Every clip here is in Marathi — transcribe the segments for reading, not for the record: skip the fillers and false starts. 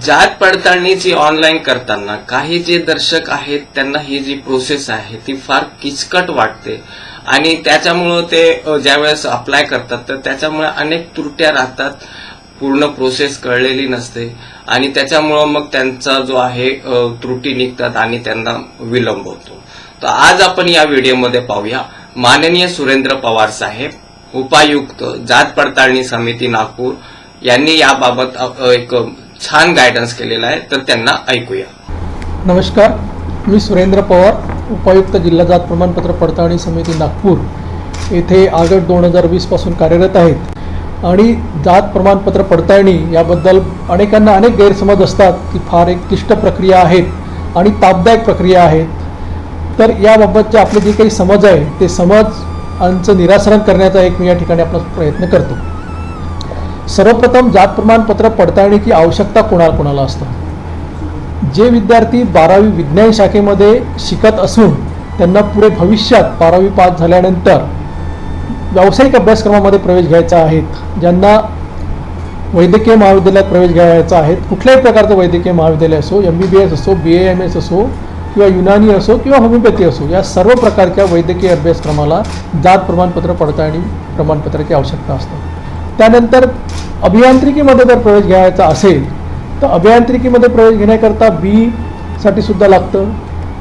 जात पडताळणीची ऑनलाईन करताना काही जे दर्शक आहेत त्यांना ही जी प्रोसेस आहे ती फार किचकट वाटते आणि त्याच्यामुळं ते ज्यावेळेस अप्लाय करतात तर त्याच्यामुळे अनेक त्रुट्या राहतात, पूर्ण प्रोसेस कळलेली नसते आणि त्याच्यामुळं मग त्यांचा जो आहे त्रुटी निघतात आणि त्यांना विलंब होतो. तर आज आपण या व्हिडिओमध्ये पाहूया माननीय सुरेंद्र पवार साहेब, उपायुक्त जात पडताळणी समिती नागपूर यांनी याबाबत एक छान गायडन्स केलेला आहे, तर त्यांना ऐकूया. नमस्कार, मी सुरेंद्र पवार, उपायुक्त जिल्हा जात प्रमाणपत्र पडताळणी समिती नागपूर येथे ऑगस्ट 2020 पासून कार्यरत आहेत. आणि जात प्रमाणपत्र पडताळणी याबद्दल अनेकांना अनेक गैरसमज असतात की फार एक क्लिष्ट प्रक्रिया आहेत आणि तापदायक प्रक्रिया आहेत. तर याबाबतचे आपले जे काही समज आहे ते समजांचं निराकरण करण्याचा एक मी या ठिकाणी आपला प्रयत्न करतो. सर्वप्रथम जात प्रमाणपत्र पडताळणीची आवश्यकता कोणाला असतं? जे विद्यार्थी 12वी विज्ञान शाखेमध्ये शिकत असून त्यांना पुढे भविष्यात 12वी पास झाल्यानंतर व्यावसायिक अभ्यासक्रमामध्ये प्रवेश घ्यायचा आहे, ज्यांना वैद्यकीय महाविद्यालयात प्रवेश घ्यायचा आहे, कुठल्याही प्रकारचं वैद्यकीय महाविद्यालय असो, MBBS असो, BAMS असो किंवा युनानी असो किंवा होमिओपॅथी असो, या सर्व प्रकारच्या वैद्यकीय अभ्यासक्रमाला जात प्रमाणपत्र पडताळणी प्रमाणपत्राची आवश्यकता असते. त्यानंतर अभियांत्रिकीमध्ये जर प्रवेश घ्यायचा असेल तर अभियांत्रिकीमध्ये प्रवेश घेण्याकरता BE साठी सुद्धा लागतं.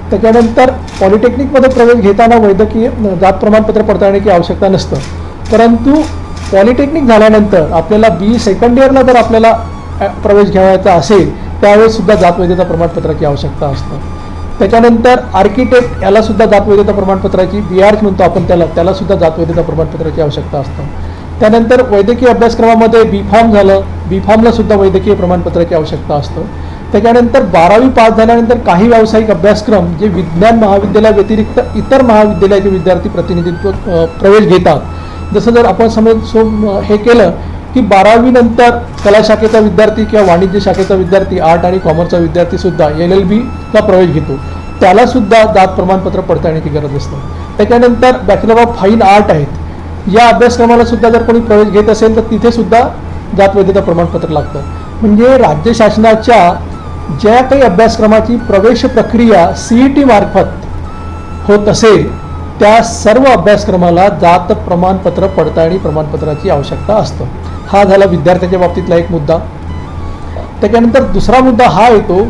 त्याच्यानंतर पॉलिटेक्निकमध्ये प्रवेश घेताना वैद्यकीय जात प्रमाणपत्र पडताळण्याची आवश्यकता नसतं, परंतु पॉलिटेक्निक झाल्यानंतर आपल्याला BE सेकंड इयरला जर आपल्याला प्रवेश घ्यायचा असेल त्यावेळेस सुद्धा जात वैधता प्रमाणपत्राची आवश्यकता असतं. त्याच्यानंतर आर्किटेक्ट याला सुद्धा जात वैधता प्रमाणपत्राची BArch म्हणतो आपण त्याला सुद्धा जात वैधता प्रमाणपत्राची आवश्यकता असतं. त्यानंतर वैद्यकीय अभ्यासक्रमामध्ये B.Pharm झालं, B.Pharmला सुद्धा वैद्यकीय प्रमाणपत्राची आवश्यकता असतं. त्याच्यानंतर 12वी पास झाल्यानंतर काही व्यावसायिक अभ्यासक्रम जे विज्ञान महाविद्यालयाव्यतिरिक्त इतर महाविद्यालयाचे विद्यार्थी प्रतिनिधित्व प्रवेश घेतात. जसं जर आपण हे केलं की 12वी नंतर कला शाखेचा विद्यार्थी किंवा वाणिज्य शाखेचा विद्यार्थी, आर्ट आणि कॉमर्सचा विद्यार्थी सुद्धा LLBला प्रवेश घेतो, त्याला सुद्धा जात प्रमाणपत्र पडताळण्याची गरज असते. त्याच्यानंतर बॅचलर ऑफ फाईन आर्ट आहेत, या अभ्यासक्रमाला सुद्धा जर कोणी प्रवेश घेत असेल तर तिथे सुद्धा जात वैधता प्रमाणपत्र लागतं. म्हणजे राज्य शासनाच्या ज्या काही अभ्यासक्रमाची प्रवेश प्रक्रिया CET मार्फत होत असेल त्या सर्व अभ्यासक्रमाला जात प्रमाणपत्र पडताळणी प्रमाणपत्राची आवश्यकता असतं. हा झाला विद्यार्थ्यांच्या बाबतीतला एक मुद्दा. त्याच्यानंतर दुसरा मुद्दा हा येतो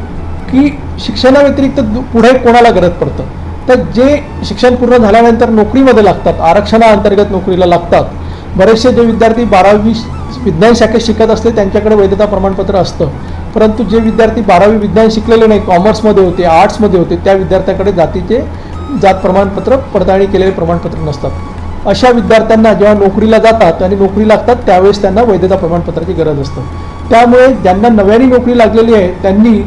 की शिक्षणाव्यतिरिक्त पुढे कोणाला गरज पडतं. तर जे शिक्षण पूर्ण झाल्यानंतर नोकरीमध्ये लागतात, आरक्षणाअंतर्गत नोकरीला लागतात. बरेचसे जे विद्यार्थी 12वी विज्ञान शाखेत शिकत असते त्यांच्याकडे वैधता प्रमाणपत्र असतं, परंतु जे विद्यार्थी 12वी विज्ञान शिकलेले नाही, कॉमर्समध्ये होते, आर्ट्समध्ये होते, त्या विद्यार्थ्याकडे जात प्रमाणपत्र पडताळणी केलेले प्रमाणपत्र नसतात. अशा विद्यार्थ्यांना जेव्हा नोकरीला जातात आणि नोकरी लागतात त्यावेळेस त्यांना वैधता प्रमाणपत्राची गरज असतं. त्यामुळे ज्यांना नव्याने नोकरी लागलेली आहे त्यांनी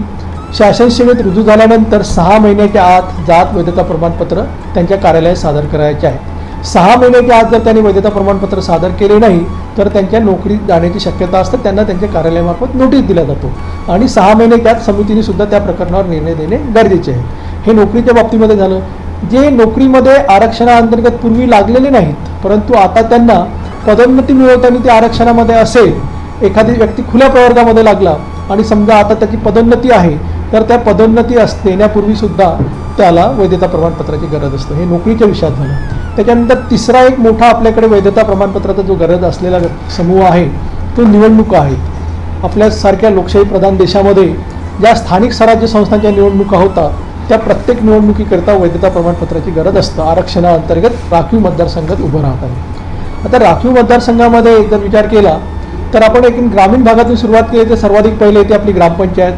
शासन सेवेत रुजू झाल्यानंतर 6 महिन्याच्या आत जात वैधता प्रमाणपत्र त्यांच्या कार्यालयात सादर करायचे आहे. 6 महिन्याच्या आत जर त्यांनी वैधता प्रमाणपत्र सादर केले नाही तर त्यांच्या नोकरी जाण्याची शक्यता असते. त्यांना त्यांच्या कार्यालयामार्फत नोटीस दिला जातो आणि 6 महिन्याच्या आत समितीने सुद्धा त्या प्रकरणावर निर्णय देणे गरजेचे आहे. हे नोकरीच्या बाबतीमध्ये झालं. जे नोकरीमध्ये आरक्षणाअंतर्गत पूर्वी लागलेले नाहीत परंतु आता त्यांना पदोन्नती मिळवताना ते आरक्षणामध्ये असेल, एखादी व्यक्ती खुल्या प्रवर्गामध्ये लागला आणि समजा आता त्याची पदोन्नती आहे तर त्या पदोन्नती देण्यापूर्वी सुद्धा त्याला वैधता प्रमाणपत्राची गरज असते. हे नोकरीच्या विषयात झालं. त्याच्यानंतर तिसरा एक मोठा आपल्याकडे वैधता प्रमाणपत्राचा जो गरज असलेला समूह आहे तो निवडणुका आहेत. आपल्यासारख्या लोकशाही प्रधान देशामध्ये ज्या स्थानिक स्वराज्य संस्थांच्या निवडणुका होतात त्या प्रत्येक निवडणुकीकरता वैधता प्रमाणपत्राची गरज असतं. आरक्षणाअंतर्गत राखीव मतदारसंघात उभं राहतात. आता राखीव मतदारसंघामध्ये जर विचार केला तर आपण एक ग्रामीण भागातून सुरुवात केली तर सर्वाधिक पहिले येते आपली ग्रामपंचायत.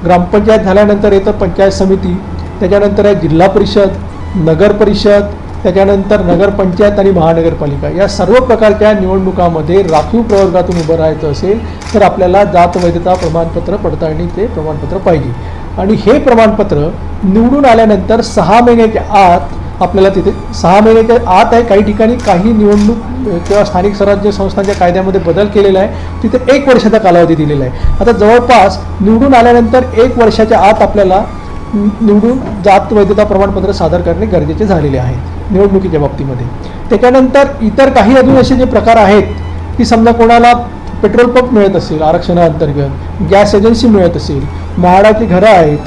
ग्रामपंचायत झाल्यानंतर येतं पंचायत समिती, त्याच्यानंतर आहे जिल्हा परिषद, नगर परिषद, त्याच्यानंतर नगरपंचायत आणि महानगरपालिका. या सर्व प्रकारच्या निवडणुकामध्ये राखीव प्रवर्गातून उभं राहायचं असेल तर आपल्याला जात वैधता प्रमाणपत्र पडताळणीचे प्रमाणपत्र पाहिजे. आणि हे प्रमाणपत्र निवडून आल्यानंतर 6 महिन्याच्या आत आपल्याला तिथे 6 महिन्याच्या आत आहे. काही ठिकाणी काही निवडणूक किंवा स्थानिक स्वराज्य संस्थांच्या कायद्यामध्ये बदल केलेला आहे, तिथे 1 वर्षाचा कालावधी दिलेला आहे. आता जवळपास निवडून आल्यानंतर 1 वर्षाच्या आत आपल्याला निवडून जात वैधता प्रमाणपत्र सादर करणे गरजेचे झालेले आहे निवडणुकीच्या बाबतीमध्ये. त्याच्यानंतर इतर काही अजून असे जे प्रकार आहेत की समजा कोणाला पेट्रोल पंप मिळत असेल आरक्षणाअंतर्गत, गॅस एजन्सी मिळत असेल, म्हाडाची घरं आहेत,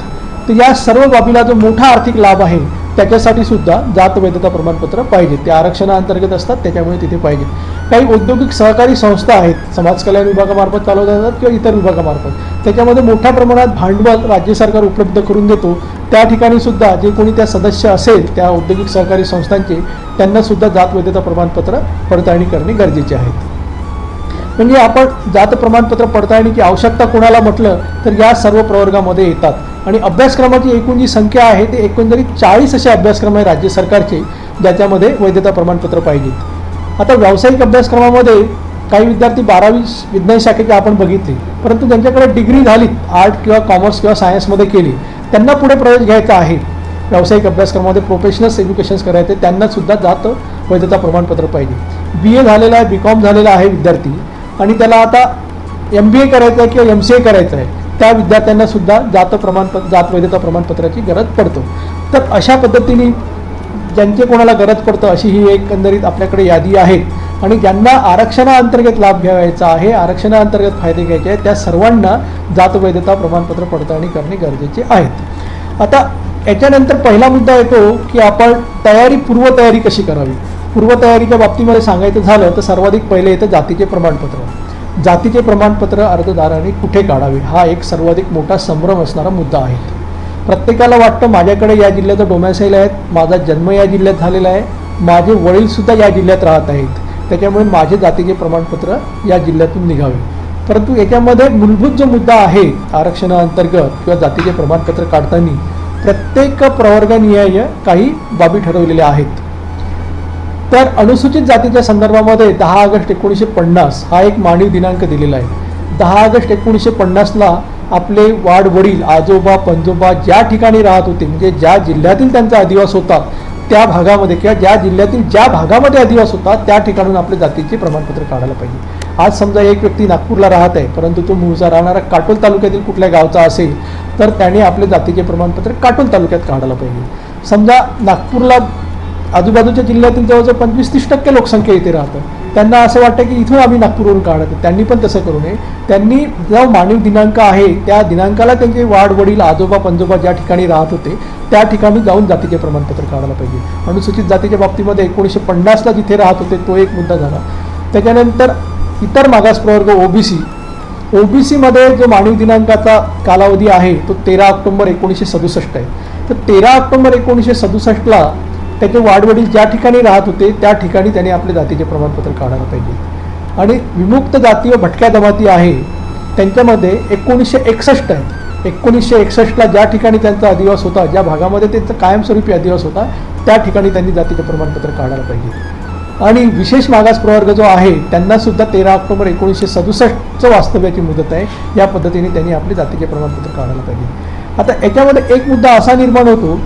तर या सर्व बाबीला जो मोठा आर्थिक लाभ आहे त्याच्यासाठी सुद्धा जात वैधता प्रमाणपत्र पाहिजे. ते आरक्षणाअंतर्गत असतात, त्याच्यामुळे तिथे पाहिजे. काही औद्योगिक सहकारी संस्था आहेत, समाज कल्याण विभागामार्फत चालवल्या जातात किंवा इतर विभागामार्फत, त्याच्यामध्ये मोठ्या प्रमाणात भांडवल राज्य सरकार उपलब्ध करून देतो. त्या ठिकाणी सुद्धा जे कोणी त्या सदस्य असेल त्या औद्योगिक सहकारी संस्थांचे, त्यांना सुद्धा जात वैधता प्रमाणपत्र पडताळणी करणे गरजेचे आहे. म्हणजे आपण जात प्रमाणपत्र पडताळणीची आवश्यकता कोणाला म्हटलं तर या सर्व प्रवर्गामध्ये येतात. आणि अभ्यासक्रमाची एकूण जी संख्या आहे ते एकंदरीत 40 असे अभ्यासक्रम आहे राज्य सरकारचे, ज्याच्यामध्ये वैधता प्रमाणपत्र पाहिजेत. आता व्यावसायिक अभ्यासक्रमामध्ये काही विद्यार्थी 12वी विज्ञान शाखेचे आपण बघितले, परंतु ज्यांच्याकडे डिग्री झाली आर्ट किंवा कॉमर्स किंवा सायन्समध्ये केली, त्यांना पुढे प्रवेश घ्यायचा आहे व्यावसायिक अभ्यासक्रमामध्ये, प्रोफेशनल्स एज्युकेशन्स करायचे, त्यांना सुद्धा जात वैधता प्रमाणपत्र पाहिजे. BA झालेला आहे, BCom झालेला आहे विद्यार्थी आणि त्याला आता MBA करायचं आहे किंवा MCA करायचं आहे, त्या विद्यार्थ्यांना सुद्धा जात वैधता प्रमाणपत्राची गरज पडतो. तर अशा पद्धतीने ज्यांचे कोणाला गरज पडतं अशी ही एकंदरीत आपल्याकडे यादी आहे. आणि ज्यांना आरक्षणाअंतर्गत लाभ घ्यायचा आहे, आरक्षणाअंतर्गत फायदे घ्यायचे आहेत, त्या सर्वांना जात वैधता प्रमाणपत्र पडताळणी करणे गरजेचे आहेत. आता याच्यानंतर पहिला मुद्दा येतो की आपण पूर्वतयारी कशी करावी. पूर्वतयारीच्या बाबतीमध्ये सांगायचं झालं तर सर्वाधिक पहिले येतं जातीचे प्रमाणपत्र. जातीचे प्रमाणपत्र अर्जदारांनी कुठे काढावे हा एक सर्वाधिक मोठा संभ्रम असणारा मुद्दा आहे. प्रत्येकाला वाटतं माझ्याकडे या जिल्ह्याचं डोमॅसाईल आहे, माझा जन्म या जिल्ह्यात झालेला आहे, माझे वडीलसुद्धा या जिल्ह्यात राहत आहेत, त्याच्यामुळे माझे जातीचे प्रमाणपत्र या जिल्ह्यातून निघावे. परंतु याच्यामध्ये मूलभूत जो मुद्दा आहे आरक्षणाअंतर्गत किंवा जातीचे प्रमाणपत्र काढताना प्रत्येक प्रवर्गनिहाय काही बाबी ठरवलेल्या आहेत. तर अनुसूचित जातीच्या संदर्भामध्ये 10 ऑगस्ट 1950 हा एक मानवी दिनांक दिलेला आहे. 10 ऑगस्ट 1950ला आपले वाडवडील, आजोबा, पणजोबा ज्या ठिकाणी राहत होते, म्हणजे ज्या जिल्ह्यातील त्यांचा अधिवास होता त्या भागामध्ये किंवा ज्या जिल्ह्यातील ज्या भागामध्ये अधिवास होता त्या ठिकाणून आपले जातीचे प्रमाणपत्र काढायला पाहिजे. आज समजा एक व्यक्ती नागपूरला राहत आहे, परंतु तो मूळचा राहणारा काटोल तालुक्यातील कुठल्या गावचा असेल तर त्याने आपले जातीचे प्रमाणपत्र काटोल तालुक्यात काढायला पाहिजे. समजा नागपूरला आजूबाजूच्या जिल्ह्यातील जवळजवळ 25-30% लोकसंख्या इथे राहतं, त्यांना असं वाटतं की इथून आम्ही नागपूरवरून काढतो, त्यांनी पण तसं करू नये. त्यांनी जो मानवी दिनांक आहे त्या दिनांकाला त्यांचे वाडवडील, आजोबा, पणजोबा ज्या ठिकाणी राहत होते त्या ठिकाणी जाऊन जातीचे प्रमाणपत्र काढायला पाहिजे. अनुसूचित जातीच्या बाबतीमध्ये 1950ला जिथे राहत होते तो एक मुद्दा झाला. त्याच्यानंतर इतर मागास प्रवर्ग ओबीसीमध्ये जो मानवी दिनांकाचा कालावधी आहे तो 13 ऑक्टोबर 1967 आहे. तर 13 ऑक्टोबर 1967ला त्याचे वाडवडील ज्या ठिकाणी राहत होते त्या ठिकाणी त्याने आपले जातीचे प्रमाणपत्र काढायला पाहिजे. आणि विमुक्त जाती व भटक्या जमाती आहे त्यांच्यामध्ये 1961 आहे. 1961ला ज्या ठिकाणी त्यांचा अधिवास होता, ज्या भागामध्ये त्यांचा कायमस्वरूपी अधिवास होता त्या ठिकाणी त्यांनी जातीचे प्रमाणपत्र काढायला पाहिजे. आणि विशेष मागास प्रवर्ग जो आहे त्यांना सुद्धा 13 ऑक्टोबर 1967चं वास्तव्याची मुदत आहे. या पद्धतीने त्यांनी आपले जातीचे प्रमाणपत्र काढायला पाहिजे. आता याच्यामध्ये एक मुद्दा असा निर्माण होतो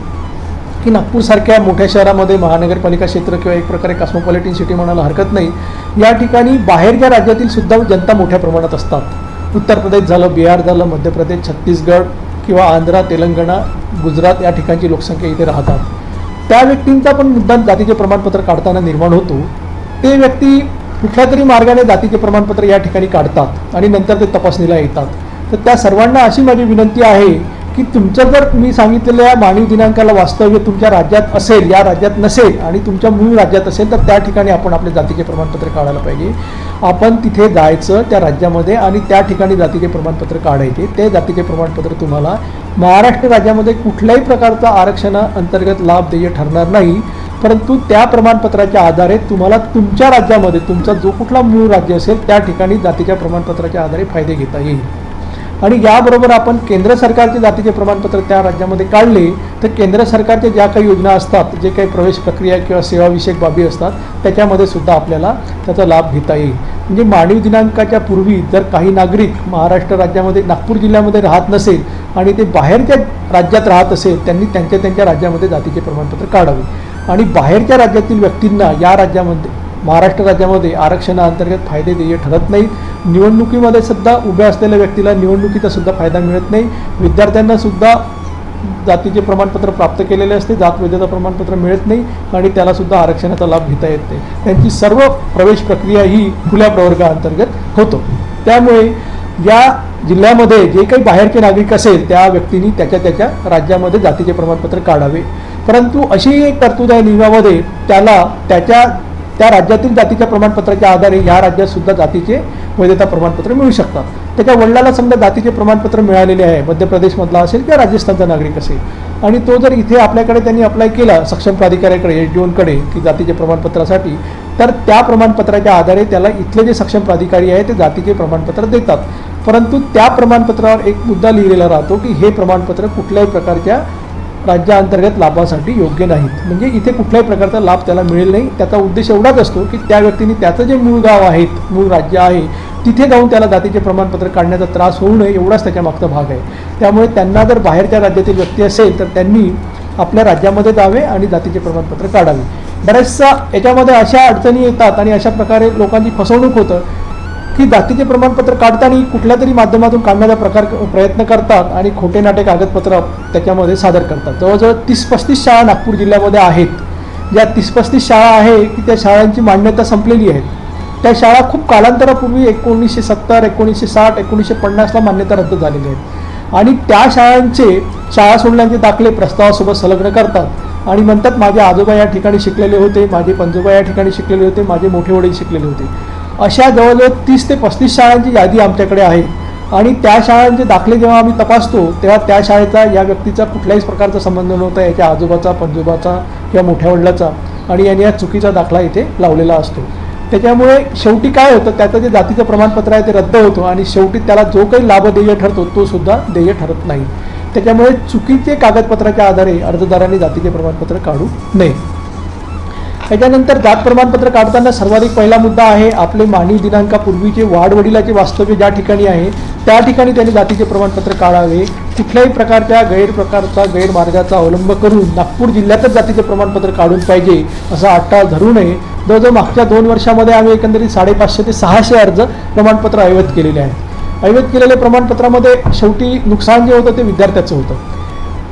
की नागपूरसारख्या मोठ्या शहरामध्ये महानगरपालिका क्षेत्र किंवा एक प्रकारे कॉस्मोपॉलिटन सिटी म्हणायला हरकत नाही, या ठिकाणी बाहेरच्या राज्यातील सुद्धा जनता मोठ्या प्रमाणात असतात. उत्तर प्रदेश झालं, बिहार झालं, मध्य प्रदेश, छत्तीसगड किंवा आंध्रा, तेलंगणा, गुजरात या ठिकाणची लोकसंख्या इथे राहतात. त्या व्यक्तींचा पण मुद्दा जातीचे प्रमाणपत्र काढताना निर्माण होतो. ते व्यक्ती कुठल्या तरी मार्गाने जातीचे प्रमाणपत्र या ठिकाणी काढतात आणि नंतर ते तपासणीला येतात. तर त्या सर्वांना अशी माझी विनंती आहे की तुमचं जर मी सांगितलेल्या मानवी दिनांकाला वास्तव्य तुमच्या राज्यात असेल, या राज्यात नसेल आणि तुमच्या मूळ राज्यात असेल तर त्या ठिकाणी आपण आपले जातीचे प्रमाणपत्र काढायला पाहिजे. आपण तिथे जायचं त्या राज्यामध्ये आणि त्या ठिकाणी जातीचे प्रमाणपत्र काढायचे. ते जातीचे प्रमाणपत्र तुम्हाला महाराष्ट्र राज्यामध्ये कुठल्याही प्रकारचा आरक्षणाअंतर्गत लाभ देय ठरणार नाही, परंतु त्या प्रमाणपत्राच्या आधारे तुम्हाला तुमच्या राज्यामध्ये तुमचा जो कुठला मूळ राज्य असेल त्या ठिकाणी जातीच्या प्रमाणपत्राच्या आधारे फायदे घेता येईल. आणि याबरोबर आपण केंद्र सरकारचे जातीचे प्रमाणपत्र त्या राज्यामध्ये काढले तर केंद्र सरकारच्या ज्या काही योजना असतात, जे काही प्रवेश प्रक्रिया किंवा सेवाविषयक बाबी असतात त्याच्यामध्ये सुद्धा आपल्याला त्याचा लाभ घेता येईल. म्हणजे मानवी दिनांकाच्या पूर्वी जर काही नागरिक महाराष्ट्र राज्यामध्ये नागपूर जिल्ह्यामध्ये राहत नसेल आणि ते बाहेरच्या राज्यात राहत असेल त्यांनी त्यांच्या राज्यामध्ये जातीचे प्रमाणपत्र काढावे. आणि बाहेरच्या राज्यातील व्यक्तींना या राज्यामध्ये महाराष्ट्र राज्यामध्ये आरक्षणाअंतर्गत फायदे देय ठरत नाहीत. निवडणुकीमध्ये सुद्धा उभ्या असलेल्या व्यक्तीला निवडणुकीचा सुद्धा फायदा मिळत नाही. विद्यार्थ्यांना सुद्धा जातीचे प्रमाणपत्र प्राप्त केलेले असते, जात वैधता प्रमाणपत्र मिळत नाही आणि त्याला सुद्धा आरक्षणाचा लाभ घेता येत नाही. त्यांची सर्व प्रवेश प्रक्रिया ही खुल्या प्रवर्गाअंतर्गत होतो. त्यामुळे या जिल्ह्यामध्ये जे काही बाहेरचे नागरिक असेल त्या व्यक्तींनी त्याच्या राज्यामध्ये जातीचे प्रमाणपत्र काढावे. परंतु अशी एक तरतूद आहे नियमामध्ये, त्याला त्या राज्यातील जातीच्या प्रमाणपत्राच्या आधारे ह्या राज्यात सुद्धा जातीचे वैधता प्रमाणपत्र मिळू शकतात. त्याच्या वडिलाला समजा जातीचे प्रमाणपत्र मिळालेले आहे, मध्य प्रदेशमधला असेल किंवा राजस्थानचा नागरिक असेल, आणि तो जर इथे आपल्याकडे त्यांनी अप्लाय केला सक्षम प्राधिकाऱ्याकडे SDOकडे की जातीचे प्रमाणपत्रासाठी, तर त्या प्रमाणपत्राच्या आधारे त्याला इथले जे सक्षम प्राधिकारी आहे ते जातीचे प्रमाणपत्र देतात. परंतु त्या प्रमाणपत्रावर एक मुद्दा लिहिलेला राहतो की हे प्रमाणपत्र कुठल्याही प्रकारच्या राज्याअंतर्गत लाभासाठी योग्य नाहीत. म्हणजे इथे कुठल्याही प्रकारचा लाभ त्याला मिळेल नाही. त्याचा उद्देश एवढाच असतो की त्या व्यक्तीने त्याचं जे मूळ गाव आहे, मूळ राज्य आहे, तिथे जाऊन त्याला जातीचे प्रमाणपत्र काढण्याचा त्रास होऊ नये एवढाच त्याच्या मागचा भाग आहे. त्यामुळे त्यांना जर बाहेरच्या राज्यातील व्यक्ती असेल तर त्यांनी आपल्या राज्यामध्ये जावे आणि जातीचे प्रमाणपत्र काढावे. बऱ्याचशा याच्यामध्ये अशा अडचणी येतात आणि अशा प्रकारे लोकांची फसवणूक होतं की जातीचे प्रमाणपत्र काढताना कुठल्या तरी माध्यमातून काढण्याचा प्रयत्न करतात आणि खोटे नाटे कागदपत्र त्याच्यामध्ये सादर करतात. जवळजवळ 30-35 शाळा नागपूर जिल्ह्यामध्ये आहेत. ज्या 30-35 शाळा आहे की त्या शाळांची मान्यता संपलेली आहे. त्या शाळा खूप कालांतरापूर्वी 1970, 1960, 1950ला मान्यता रद्द झालेली आहेत आणि त्या शाळांचे शाळा सोडण्याचे दाखले प्रस्तावासोबत संलग्न करतात आणि म्हणतात माझे आजोबा या ठिकाणी शिकलेले होते, माझे पणजोबा या ठिकाणी शिकलेले होते, माझे मोठे वडील शिकलेले होते. अशा जवळजवळ 30 ते 35 शाळांची यादी आमच्याकडे आहे आणि त्या शाळांचे दाखले जेव्हा आम्ही तपासतो तेव्हा त्या शाळेचा या व्यक्तीचा कुठल्याही प्रकारचा संबंध नव्हता, याच्या आजोबाचा, पणजोबाचा किंवा मोठ्या वडिलाचा, आणि यांनी या चुकीचा दाखला इथे लावलेला असतो. त्याच्यामुळे शेवटी काय होतं, त्याचं जे जातीचं प्रमाणपत्र आहे ते रद्द होतं आणि शेवटी त्याला जो काही लाभ देय ठरतो तो सुद्धा देय ठरत नाही. त्याच्यामुळे चुकीचे कागदपत्राच्या आधारे अर्जदारांनी जातीचे प्रमाणपत्र काढू नये. त्याच्यानंतर जात प्रमाणपत्र काढताना सर्वाधिक पहिला मुद्दा आहे आपले मानवी दिनांकापूर्वीचे वाडवडिलाचे वास्तव्य ज्या ठिकाणी आहे त्या ठिकाणी त्यांनी जातीचे प्रमाणपत्र काढावे. कुठल्याही प्रकारच्या गैरमार्गाचा अवलंब करून नागपूर जिल्ह्यातच जातीचे प्रमाणपत्र काढून पाहिजे असा अट्टाळ धरू नये. जवळजवळ मागच्या 2 वर्षामध्ये आम्ही एकंदरीत 550 ते 600 अर्ज प्रमाणपत्र ऐवत केलेले आहेत. ऐवत केलेल्या प्रमाणपत्रामध्ये शेवटी नुकसान जे होतं ते विद्यार्थ्याचं होतं.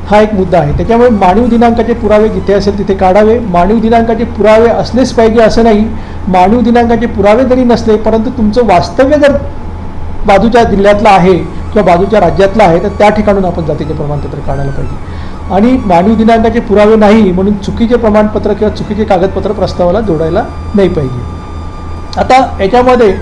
हा एक मुद्दा आहे. त्याच्यामुळे मानवी दिनांकाचे पुरावे जिथे असेल तिथे काढावे. मानवी दिनांकाचे पुरावे असलेच पाहिजे असं नाही. मानवी दिनांकाचे पुरावे जरी नसले परंतु तुमचं वास्तव्य जर बाजूच्या जिल्ह्यातलं आहे किंवा बाजूच्या राज्यातलं आहे तर त्या ठिकाणून आपण जातीचे प्रमाणपत्र काढायला पाहिजे. आणि मानवी दिनांकाचे पुरावे नाही म्हणून चुकीचे प्रमाणपत्र किंवा चुकीचे कागदपत्र प्रस्तावाला जोडायला नाही पाहिजे. आता याच्यामध्ये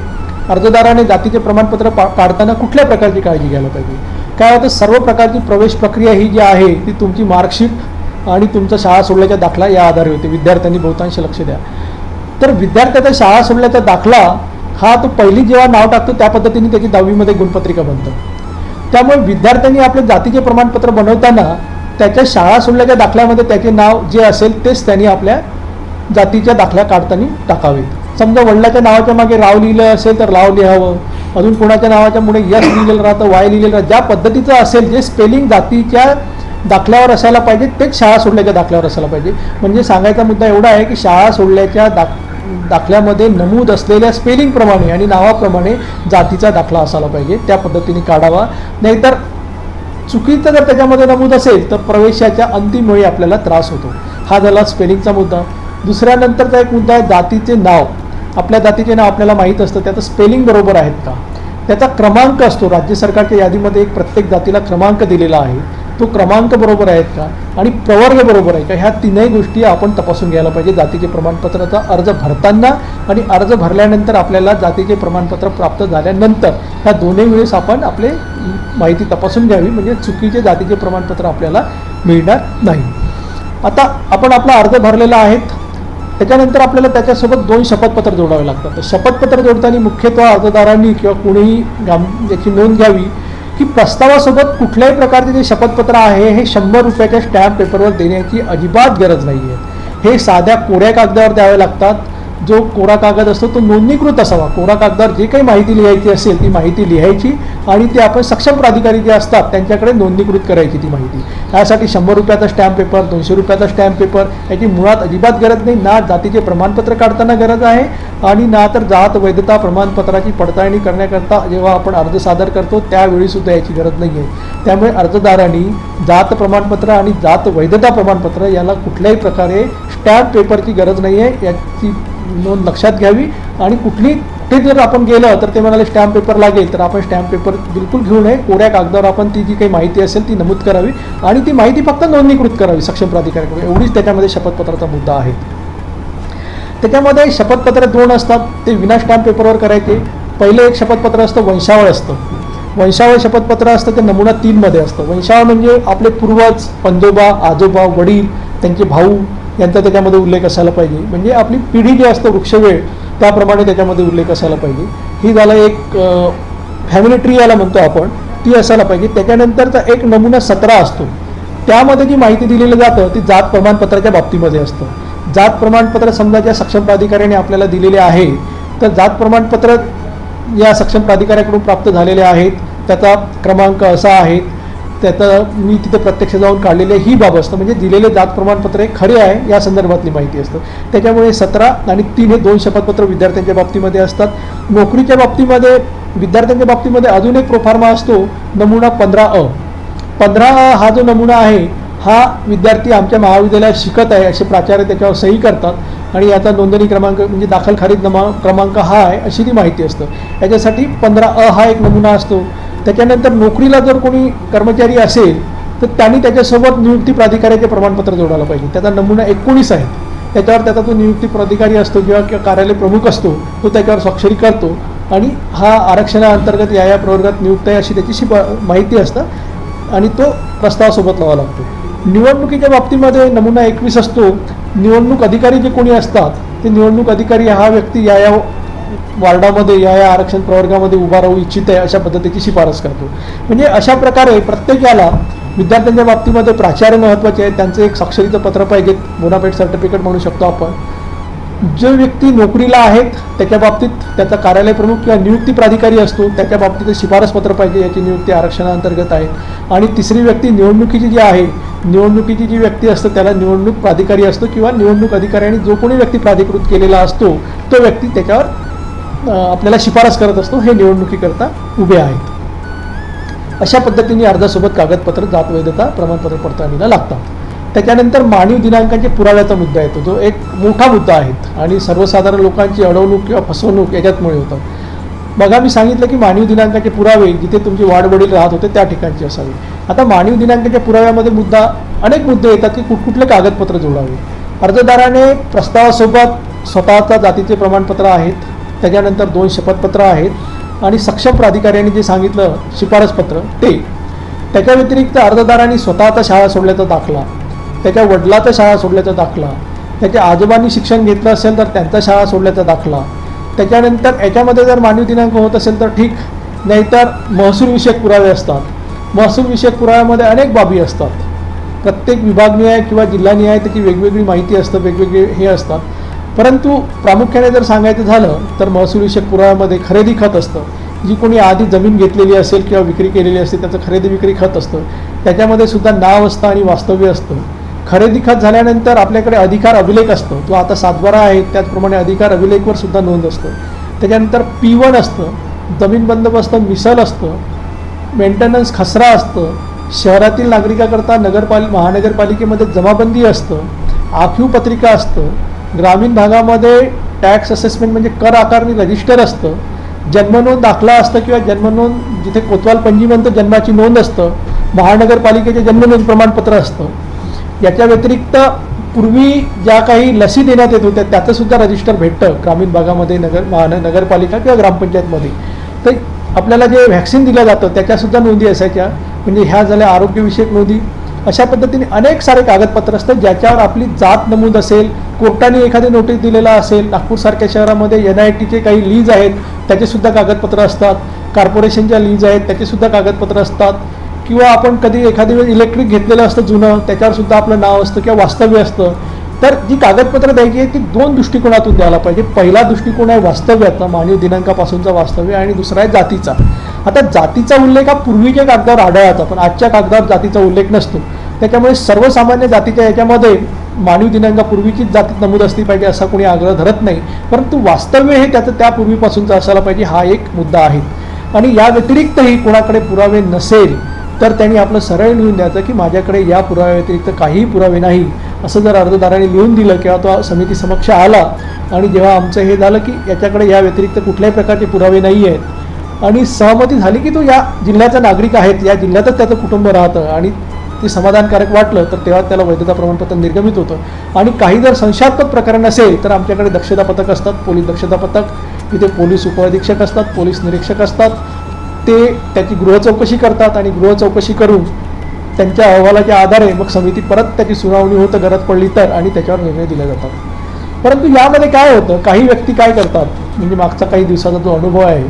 अर्जदाराने जातीचे प्रमाणपत्र काढताना कुठल्या प्रकारची काळजी घ्यायला पाहिजे. काय होतं, सर्व प्रकारची प्रवेश प्रक्रिया ही जी आहे ती तुमची मार्कशीट आणि तुमचा शाळा सोडल्याचा दाखला या आधारे होते. विद्यार्थ्यांनी बहुतांश लक्ष द्या. तर विद्यार्थ्याचा शाळा सोडल्याचा दाखला हा तो पहिली जेव्हा नाव टाकतो त्या पद्धतीने त्याची 10वीमध्ये गुणपत्रिका बनतं. त्यामुळे विद्यार्थ्यांनी आपले जातीचे प्रमाणपत्र बनवताना त्याच्या शाळा सोडल्याच्या दाखल्यामध्ये त्याचे नाव जे असेल तेच त्यांनी आपल्या जातीच्या दाखल्या काढताना टाकावेत. समजा वडिलाच्या नावाच्या मागे राव लिहिलं असेल तर राव लिहावं. अजून कोणाच्या नावाच्या पुढे यस लिहिलेलं राहतं, वाय लिहिलेलं राहतं. ज्या पद्धतीचं असेल जे स्पेलिंग जातीच्या दाखल्यावर असायला पाहिजे तेच शाळा सोडल्याच्या दाखल्यावर असायला पाहिजे. म्हणजे सांगायचा मुद्दा एवढा आहे की शाळा सोडल्याच्या दाखल्यामध्ये नमूद असलेल्या स्पेलिंगप्रमाणे आणि नावाप्रमाणे जातीचा दाखला असायला पाहिजे. त्या पद्धतीने काढावा. नाहीतर चुकीचं जर त्याच्यामध्ये नमूद असेल तर प्रवेशाच्या अंतिम वेळी आपल्याला त्रास होतो. हा झाला स्पेलिंगचा मुद्दा. दुसऱ्यानंतरचा एक मुद्दा आहे जातीचे नाव. आपल्या जातीचे नाव आपल्याला माहीत असतं, त्याचं स्पेलिंग बरोबर आहेत का, त्याचा क्रमांक असतो. राज्य सरकारच्या यादीमध्ये एक प्रत्येक जातीला क्रमांक दिलेला आहे, तो क्रमांक बरोबर आहेत का आणि प्रवर्ग बरोबर आहे का, ह्या तीनही गोष्टी आपण तपासून घ्यायला पाहिजे जातीचे प्रमाणपत्राचा अर्ज भरताना आणि अर्ज भरल्यानंतर आपल्याला जातीचे प्रमाणपत्र प्राप्त झाल्यानंतर ह्या दोन्ही वेळेस आपण आपले माहिती तपासून घ्यावी. म्हणजे चुकीचे जातीचे प्रमाणपत्र आपल्याला मिळणार नाही. आता आपण आपला अर्ज भरलेला आहे, त्याच्यानंतर आपल्याला त्याच्यासोबत 2 शपथपत्र जोडावे लागतात. तर शपथपत्र जोडताना मुख्यतः अर्जदारांनी किंवा कोणीही याची नोंद घ्यावी की प्रस्तावासोबत कुठल्याही प्रकारचे जे शपथपत्र आहे हे 100 रुपयाच्या स्टॅम्प पेपरवर देण्याची अजिबात गरज नाही आहे. हे साध्या कोऱ्या कागदावर द्यावे लागतात. जो कोरा कागद असतो तो नोंदणीकृत असावा. कोरा कागदावर जे काही माहिती लिहायची असेल ती माहिती लिहायची आणि ती आपण सक्षम प्राधिकारी जे असतात त्यांच्याकडे नोंदणीकृत करायची ती माहिती. त्यासाठी 100 रुपयाचा स्टॅम्प पेपर, 200 रुपयाचा स्टॅम्प पेपर याची मुळात अजिबात गरज नाही. ना जातीचे प्रमाणपत्र काढताना गरज आहे आणि ना तर जात वैधता प्रमाणपत्राची पडताळणी करण्याकरता जेव्हा आपण अर्ज सादर करतो त्यावेळीसुद्धा याची गरज नाही आहे. त्यामुळे अर्जदारांनी जात प्रमाणपत्र आणि जात वैधता प्रमाणपत्र याला कुठल्याही प्रकारे स्टॅम्प पेपरची गरज नाही आहे याची नोंद लक्षात घ्यावी. आणि कुठली कुठे जर आपण गेलं तर ते म्हणाले स्टॅम्प पेपर लागेल, तर आपण स्टॅम्प पेपर बिलकुल घेऊ नये. कोऱ्या कागदावर आपण ती जी काही माहिती असेल ती नमूद करावी आणि ती माहिती फक्त नोंदणीकृत करावी सक्षम प्राधिकाऱ्याकडे. एवढीच त्याच्यामध्ये शपथपत्राचा मुद्दा आहे. त्याच्यामध्ये शपथपत्र 2 असतात, ते विना स्टॅम्प पेपरवर करायचे. पहिलं एक शपथपत्र असतं, वंशावळ असतं. वंशावळ शपथपत्र असतं ते नमुना 3 मध्ये असतं. वंशावळ म्हणजे आपले पूर्वज, पंजोबा, आजोबा, वडील, त्यांचे भाऊ यांचा त्याच्यामध्ये उल्लेख असायला पाहिजे. म्हणजे आपली पिढी जी असतं वृक्षवेळ त्याप्रमाणे त्याच्यामध्ये उल्लेख असायला पाहिजे. ही झालं एक फॅमिली ट्री याला म्हणतो आपण, ती असायला पाहिजे. त्याच्यानंतरचा एक नमुना 17 असतो, त्यामध्ये जी माहिती दिलेली जातं ती जात प्रमाणपत्राच्या बाबतीमध्ये असतं. जात प्रमाणपत्र समजा ज्या सक्षम प्राधिकाऱ्याने आपल्याला दिलेले आहे, तर जात प्रमाणपत्र या सक्षम प्राधिकाऱ्याकडून प्राप्त झालेले आहेत, त्याचा क्रमांक असा आहे, त्याचं मी तिथे प्रत्यक्ष जाऊन काढलेले ही बाब असतं. म्हणजे दिलेले जात प्रमाणपत्र हे खरे आहे या संदर्भातली माहिती असतं. त्याच्यामुळे 17 आणि 3 हे 2 शपथपत्र विद्यार्थ्यांच्या बाबतीमध्ये असतात. नोकरीच्या बाबतीमध्ये विद्यार्थ्यांच्या बाबतीमध्ये अजून एक प्रोफार्मा असतो, नमुना 15अ. 15अ हा जो नमुना आहे हा विद्यार्थी आमच्या महाविद्यालयात शिकत आहे असे प्राचार्य त्याच्यावर सही करतात आणि याचा नोंदणी क्रमांक म्हणजे दाखल खारीज क्रमांक हा आहे अशी ती माहिती असतं. याच्यासाठी 15अ हा एक नमुना असतो. त्याच्यानंतर नोकरीला जर कोणी कर्मचारी असेल तर त्यांनी त्याच्यासोबत नियुक्ती प्राधिकाऱ्याचे प्रमाणपत्र जोडायला पाहिजे. त्याचा नमुना 19 आहे. त्याच्यावर त्याचा तो नियुक्ती प्राधिकारी असतो किंवा कार्यालय प्रमुख असतो, तो त्याच्यावर स्वाक्षरी करतो आणि हा आरक्षणाअंतर्गत या प्रवर्गात नियुक्त आहे अशी त्याची माहिती असतं आणि तो प्रस्तावासोबत लावा लागतो. निवडणुकीच्या बाबतीमध्ये नमुना 21 असतो. निवडणूक अधिकारी जे कोणी असतात ते निवडणूक अधिकारी हा व्यक्ती या वार्डामध्ये या आरक्षण प्रवर्गामध्ये उभा राहू इच्छित आहे अशा पद्धतीची शिफारस करतो. म्हणजे अशा प्रकारे प्रत्येकाला विद्यार्थ्यांच्या बाबतीमध्ये प्राचार्य महत्त्वाचे आहेत, त्यांचं एक स्वाक्षरीचं पत्र पाहिजे, बोनाफाईड सर्टिफिकेट म्हणू शकतो आपण. जो व्यक्ती नोकरीला आहेत त्याच्या बाबतीत त्याचा कार्यालय प्रमुख किंवा नियुक्ती प्राधिकारी असतो, त्याच्या बाबतीत शिफारस पत्र पाहिजे, याची नियुक्ती आरक्षणाअंतर्गत आहे. आणि तिसरी व्यक्ती निवडणुकीची जी आहे, निवडणुकीची जी व्यक्ती असतो त्याला निवडणूक प्राधिकारी असतो किंवा निवडणूक अधिकाऱ्याने जो कोणी व्यक्ती प्राधिकृत केलेला असतो तो व्यक्ती त्याच्यावर आपल्याला शिफारस करत असतो. हे निवडणुकीकरता उभे आहेत. अशा पद्धतीने अर्जासोबत कागदपत्र जात वैधता प्रमाणपत्र पडताळणीला लागतात. त्याच्यानंतर मानवी दिनांकांच्या पुराव्याचा मुद्दा येतो, जो एक मोठा मुद्दा आहे आणि सर्वसाधारण लोकांची अडवणूक किंवा फसवणूक याच्यामुळे होतात. बघा, मी सांगितलं की मानवी दिनांकाचे पुरावे जिथे तुमचे वाडवडील राहत होते त्या ठिकाणचे असावे. आता मानवी दिनांकाच्या पुराव्यामध्ये अनेक मुद्दे येतात की कुठकुठले कागदपत्र जोडावे. अर्जदाराने प्रस्तावासोबत स्वतःचा जातीचे प्रमाणपत्र आहेत, त्याच्यानंतर 2 शपथपत्र आहेत आणि सक्षम प्राधिकाऱ्यांनी जे सांगितलं शिफारसपत्र ते. त्याच्या व्यतिरिक्त अर्जदारांनी स्वतःचा शाळा सोडल्याचा दाखला, त्याच्या वडिलाचा शाळा सोडल्याचा दाखला, त्याच्या आजोबांनी शिक्षण घेतलं असेल तर त्यांचा शाळा सोडल्याचा दाखला. त्याच्यानंतर याच्यामध्ये जर मानवी दिनांक होत असेल तर ठीक, नाहीतर महसूलविषयक पुरावे असतात. महसूलविषयक पुराव्यामध्ये अनेक बाबी असतात. प्रत्येक विभागनिहाय किंवा जिल्हानिहाय त्याची वेगवेगळी माहिती असतं, वेगवेगळे हे असतात. परंतु प्रामुख्याने जर सांगायचं झालं तर महसूलविषयक पुराव्यामध्ये खरेदी खत असतं. जी कोणी आधी जमीन घेतलेली असेल किंवा विक्री केलेली असते त्याचं खरेदी विक्री खत असतं. त्याच्यामध्ये सुद्धा नाव असतं आणि वास्तव्य असतं. खरेदी खत झाल्यानंतर आपल्याकडे अधिकार अभिलेख असतो, तो आता 7/12 आहे, त्याचप्रमाणे अधिकार अभिलेखवर सुद्धा नोंद असतं. त्याच्यानंतर P1 असतं, जमीन बंदोबस्त मिसल असतं, मेंटेनन्स खसरा असतं, शहरातील नागरिकाकरता महानगरपालिकेमध्ये जमाबंदी असतं, आखीव पत्रिका असतं, ग्रामीण भागामध्ये टॅक्स असेसमेंट म्हणजे कर आकारणी रजिस्टर असतं, जन्मनोंद दाखला असतं किंवा जन्मनोंद जिथे कोतवाल पंजी म्हणतो जन्माची नोंद असतं, महानगरपालिकेचे जन्मनोंद प्रमाणपत्र असतं. याच्या व्यतिरिक्त पूर्वी ज्या काही लसी देण्यात येत होत्या त्याचं सुद्धा रजिस्टर भेटतं ग्रामीण भागामध्ये नगरपालिका किंवा ग्रामपंचायतमध्ये. तर आपल्याला जे व्हॅक्सिन दिलं जातं त्याच्यासुद्धा नोंदी असायच्या. म्हणजे ह्या झाल्या आरोग्यविषयक नोंदी. अशा पद्धतीने अनेक सारे कागदपत्र असतात ज्याच्यावर आपली जात नमूद असेल, कोर्टाने एखादी नोटीस दिलेला असेल, नागपूरसारख्या शहरामध्ये NITचे काही लीज आहेत त्याचेसुद्धा कागदपत्र असतात, कॉर्पोरेशनच्या लीज आहेत त्याचेसुद्धा कागदपत्र असतात, किंवा आपण कधी एखादी वेळ इलेक्ट्रिक घेतलेलं असतं जुनं त्याच्यावर सुद्धा आपलं नाव असतं किंवा वास्तव्य असतं. तर जी कागदपत्र द्यायची आहे ती 2 दृष्टिकोनातून द्यायला पाहिजे. पहिला दृष्टिकोन आहे वास्तव्याचा, मानवी दिनांकापासूनचा वास्तव्य, आणि दुसरा आहे जातीचा. आता जातीचा उल्लेख हा पूर्वीच्या कागदावर आढळायचा, पण आजच्या कागदावर जातीचा उल्लेख नसतो. त्याच्यामुळे सर्वसामान्य जातीच्या याच्यामध्ये मानवी दिनांकापूर्वीचीच जातीत नमूद असली पाहिजे असा कोणी आग्रह धरत नाही, परंतु वास्तव्य हे त्याचं त्यापूर्वीपासूनचं असायला पाहिजे, हा एक मुद्दा आहे. आणि या व्यतिरिक्तही कोणाकडे पुरावे नसेल तर त्यांनी आपलं सरळ लिहून द्यायचं की माझ्याकडे या पुराव्या व्यतिरिक्त काहीही पुरावे नाही असं जर अर्जदाराने लिहून दिलं किंवा तो समिती समक्ष आला आणि जेव्हा आमचं हे झालं की याच्याकडे या व्यतिरिक्त कुठल्याही प्रकारचे पुरावे नाही आहेत आणि सहमती झाली की तो या जिल्ह्याचा नागरिक आहेत, या जिल्ह्यातच त्याचं कुटुंब राहतं आणि ते समाधानकारक वाटलं तर तेव्हा त्याला वैधता प्रमाणपत्र निर्गमित होतं. आणि काही जर संशयास्पद प्रकरण असेल तर आमच्याकडे दक्षता पथक असतात, पोलीस दक्षता पथक, इथे पोलीस उपअधीक्षक असतात, पोलीस निरीक्षक असतात, ते त्याची गृहचौकशी करतात आणि गृहचौकशी करून त्यांच्या अहवालाच्या आधारे मग समिती परत त्याची सुनावणी होतं गरज पडली तर आणि त्याच्यावर निर्णय दिले जातात. परंतु यामध्ये काय होतं, काही व्यक्ती काय करतात, म्हणजे मागचा काही दिवसाचा जो अनुभव आहे,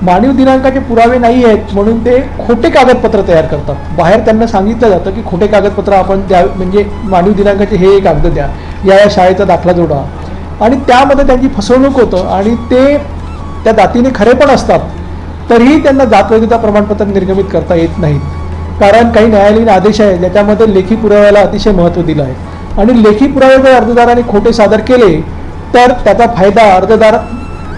मानवी दिनांकाचे पुरावे नाही आहेत म्हणून ते खोटे कागदपत्र तयार करतात. बाहेर त्यांना सांगितलं जातं की खोटे कागदपत्र आपण द्या, म्हणजे मानवी दिनांकाचे हे कागद द्या, या शाळेचा दाखला जोडा, आणि त्यामध्ये त्यांची फसवणूक होतं आणि ते त्या जातीने खरे पण असतात तरीही त्यांना जात वैधता प्रमाणपत्र निर्गमित करता येत नाहीत. कारण काही न्यायालयीन आदेश आहे ज्याच्यामध्ये लेखी पुराव्याला अतिशय महत्त्व दिलं आहे आणि लेखी पुरावे जर अर्जदाराने खोटे सादर केले तर त्याचा फायदा अर्जदार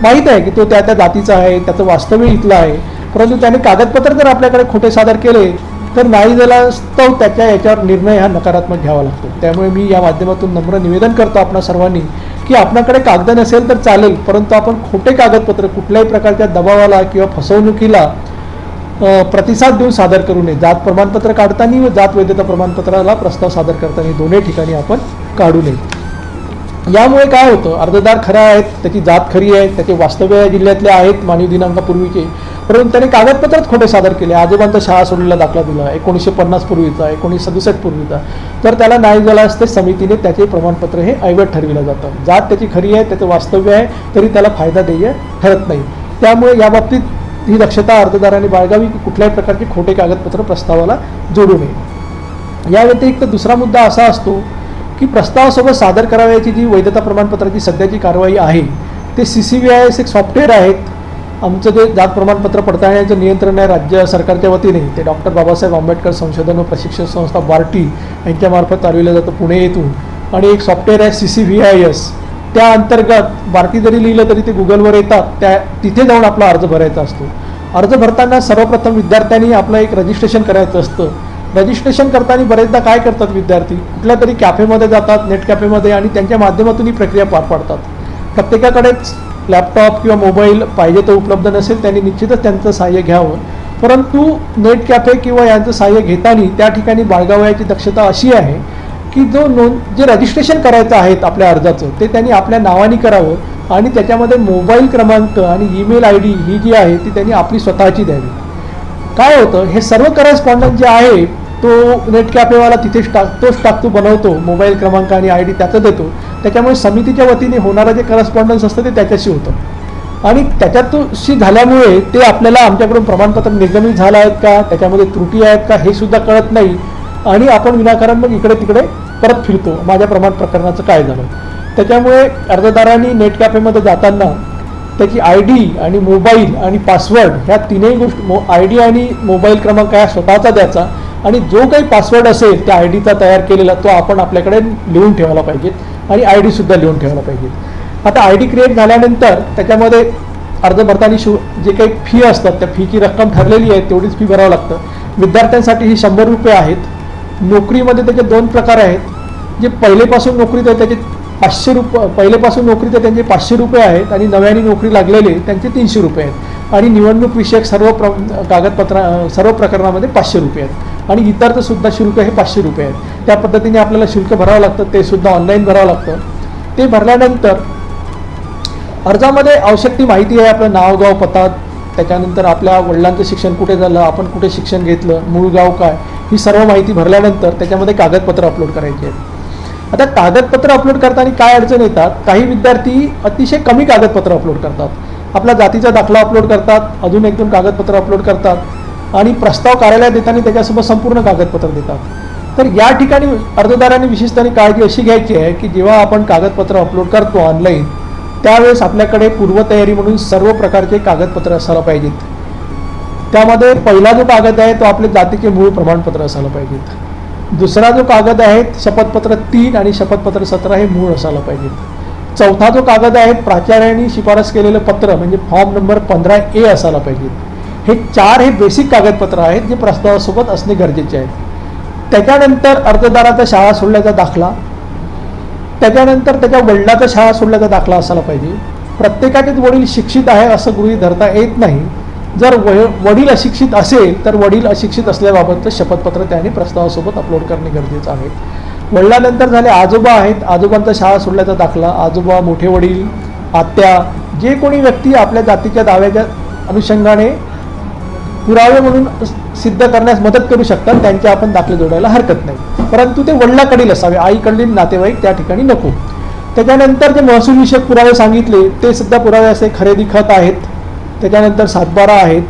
माहीत आहे की तो त्या त्या जातीचा आहे, त्याचं वास्तव्य इथलं आहे, परंतु त्याने कागदपत्र जर आपल्याकडे खोटे सादर केले तर नाईलाजास्तव त्याच्या याच्यावर निर्णय हा नकारात्मक घ्यावा लागतो. त्यामुळे मी या माध्यमातून नम्र निवेदन करतो आपणा सर्वांनी की आपल्याकडे कागद नसेल तर चालेल, परंतु आपण खोटे कागदपत्र कुठल्याही प्रकारच्या दबावाला किंवा फसवणुकीला प्रतिसाद देऊन सादर करू नये. जात प्रमाणपत्र काढताना व जात वैधता प्रमाणपत्राला प्रस्ताव सादर करताना दोन्ही ठिकाणी आपण काढू नये. यामुळे काय होतं, अर्जदार खरा आहेत, त्याची जात खरी आहे, त्याचे वास्तव्य या जिल्ह्यातले आहेत मानवी दिनांकापूर्वीचे, परंतु त्याने कागदपत्रच खोटे सादर केले. आजोबांचा शाळा सोडलेला दाखला दिला 1950 पूर्वीचा, 1967 पूर्वीचा, तर त्याला नाही झाला असते समितीने त्याचे प्रमाणपत्र हे अवैध ठरविलं जातं. जात त्याची खरी आहे, त्याचं वास्तव्य आहे, तरी त्याला फायदा देय ठरत नाही. त्यामुळे याबाबतीत ही दक्षता अर्जदारांनी बाळगावी की कुठल्याही प्रकारचे खोटे कागदपत्र प्रस्तावाला जोडू नये. या व्यतिरिक्त दुसरा मुद्दा असा असतो की प्रस्तावासोबत सादर करावयाची जी वैधता प्रमाणपत्राची सध्याची कारवाई आहे ते CCVIS एक सॉफ्टवेअर आहेत. आमचं जे जात प्रमाणपत्र पडताळण्याचं नियंत्रण आहे राज्य सरकारच्या वतीने, ते डॉक्टर बाबासाहेब आंबेडकर संशोधन व प्रशिक्षण संस्था बार्टी यांच्यामार्फत चालविलं जातं पुणे येथून, आणि एक सॉफ्टवेअर आहे CCVIS. त्या अंतर्गत बार्टी जरी लिहिलं तरी ते गुगलवर येतात, तिथे जाऊन आपला अर्ज भरायचा असतो. अर्ज भरताना सर्वप्रथम विद्यार्थ्यांनी आपलं एक रजिस्ट्रेशन करायचं असतं. रजिस्ट्रेशन करताना बरेचदा काय करतात विद्यार्थी, कुठल्या तरी कॅफेमध्ये जातात, नेट कॅफेमध्ये, आणि त्यांच्या माध्यमातून ही प्रक्रिया पार पाडतात. प्रत्येकाकडेच लॅपटॉप किंवा मोबाईल पाहिजे तो उपलब्ध नसेल, त्यांनी निश्चितच त्यांचं सहाय्य घ्यावं. परंतु नेट कॅफे किंवा यांचं सहाय्य घेताना त्या ठिकाणी बाळगावयाची दक्षता अशी आहे की जे रजिस्ट्रेशन करायचं आहे आपल्या अर्जाचं ते त्यांनी आपल्या नावाने करावं आणि त्याच्यामध्ये मोबाईल क्रमांक आणि ईमेल ID ही जी आहे ती त्यांनी आपली स्वतःची द्यावी. काय होतं, हे सर्व करस्पॉन्डन्स जे आहे तो नेट कॅफेवाला तिथेच तोच टाकतो, बनवतो, मोबाईल क्रमांक आणि ID त्याचं देतो. त्याच्यामुळे समितीच्या वतीने होणारं जे करस्पॉन्डन्स असतं ते त्याच्याशी होतं आणि त्याच्याशी झाल्यामुळे ते आपल्याला आमच्याकडून प्रमाणपत्र निर्गमित झालं आहेत का, त्याच्यामध्ये त्रुटी आहेत का हे सुद्धा कळत नाही आणि आपण विनाकारण मग इकडे तिकडे परत फिरतो, माझ्या प्रकरणाचं काय झालं. त्याच्यामुळे अर्जदारांनी नेट कॅफेमध्ये जाताना त्याची ID आणि मोबाईल आणि पासवर्ड ह्या तीनही गोष्टी, ID आणि मोबाईल क्रमांक हा स्वतःचा द्यायचा आणि जो काही पासवर्ड असेल त्या IDचा तयार केलेला तो आपण आपल्याकडे लिहून ठेवायला पाहिजेत आणि ID सुद्धा लिहून ठेवायला पाहिजेत. आता ID क्रिएट झाल्यानंतर त्याच्यामध्ये अर्ज भरताना जे काही फी असतात त्या फीची रक्कम ठरलेली आहे तेवढीच फी भरावं लागतं. विद्यार्थ्यांसाठी ही 100 रुपये आहेत. नोकरीमध्ये त्याचे 2 प्रकार आहेत. जे पहिलेपासून नोकरीत आहे त्याचे 500 रुपये, पहिलेपासून नोकरीत आहे त्यांचे 500 रुपये आहेत आणि नव्याने नोकरी लागलेले त्यांचे 300 रुपये आहेत आणि निवडणूक विषयक सर्व प्रकरणामध्ये 500 रुपये आहेत आणि इतरचं सुद्धा शुल्क हे 500 रुपये आहेत. त्या पद्धतीने आपल्याला शुल्क भरावं लागतं, ते सुद्धा ऑनलाईन भरावं लागतं. ते भरल्यानंतर अर्जामध्ये आवश्यक ती माहिती आहे, आपलं नाव, गाव, पत्ता, त्याच्यानंतर आपल्या वडिलांचं शिक्षण कुठे झालं, आपण कुठे शिक्षण घेतलं, मूळ गाव काय, ही सर्व माहिती भरल्यानंतर त्याच्यामध्ये कागदपत्र अपलोड करायची आहेत. आता कागदपत्र अपलोड करताना काय अडचण येतात, काही विद्यार्थी अतिशय कमी कागदपत्र अपलोड करतात. आपला जातीचा दाखला अपलोड करतात, अजून 1-2 कागदपत्र अपलोड करतात आणि प्रस्ताव कार्यालयात देताना त्याच्यासोबत संपूर्ण कागदपत्र देतात. तर या ठिकाणी अर्जदारांनी विशेषतः काळजी अशी घ्यायची आहे की जेव्हा आपण कागदपत्र अपलोड करतो ऑनलाईन त्यावेळेस आपल्याकडे पूर्वतयारी म्हणून सर्व प्रकारचे कागदपत्र असायला पाहिजेत. त्यामध्ये पहिला जो कागद आहे तो आपल्या जातीचे मूळ प्रमाणपत्र असायला पाहिजेत. दुसरा जो कागद आहे शपथपत्र 3 आणि शपथपत्र 17 हे मूळ असायला पाहिजेत. चौथा जो कागद आहे प्राचार्यांनी शिफारस केलेलं पत्र म्हणजे फॉर्म नंबर 15A असायला पाहिजेत. हे 4 हे बेसिक कागदपत्र आहेत जे प्रस्तावासोबत असणे गरजेचे आहेत. त्याच्यानंतर अर्जदाराचा शाळा सोडल्याचा दाखला, त्याच्यानंतर त्याच्या वडिलाचा शाळा सोडल्याचा दाखला असायला पाहिजे. प्रत्येकाचेच वडील शिक्षित आहे असं गृहीत धरता येत नाही. जर वडील अशिक्षित असेल तर वडील अशिक्षित असल्याबाबतचं शपथपत्र त्याने प्रस्तावासोबत अपलोड करणे गरजेचं आहे. वडिलांनंतर झाले आजोबा आहेत. आजोबांचा शाळा सोडल्याचा दाखला, आजोबा, मोठे वडील, आत्या, जे कोणी व्यक्ती आपल्या जातीच्या दाव्याच्या अनुषंगाने पुरावे म्हणून सिद्ध करण्यास मदत करू शकतात त्यांचे आपण दाखले जोडायला हरकत नाही. परंतु ते वडिलाकडील असावे, आईकडील नातेवाईक त्या ठिकाणी नको. त्याच्यानंतर जे महसूल विषयक पुरावे सांगितले ते सुद्धा पुरावे असे खरेदी खत आहेत, त्याच्यानंतर सातबारा आहेत,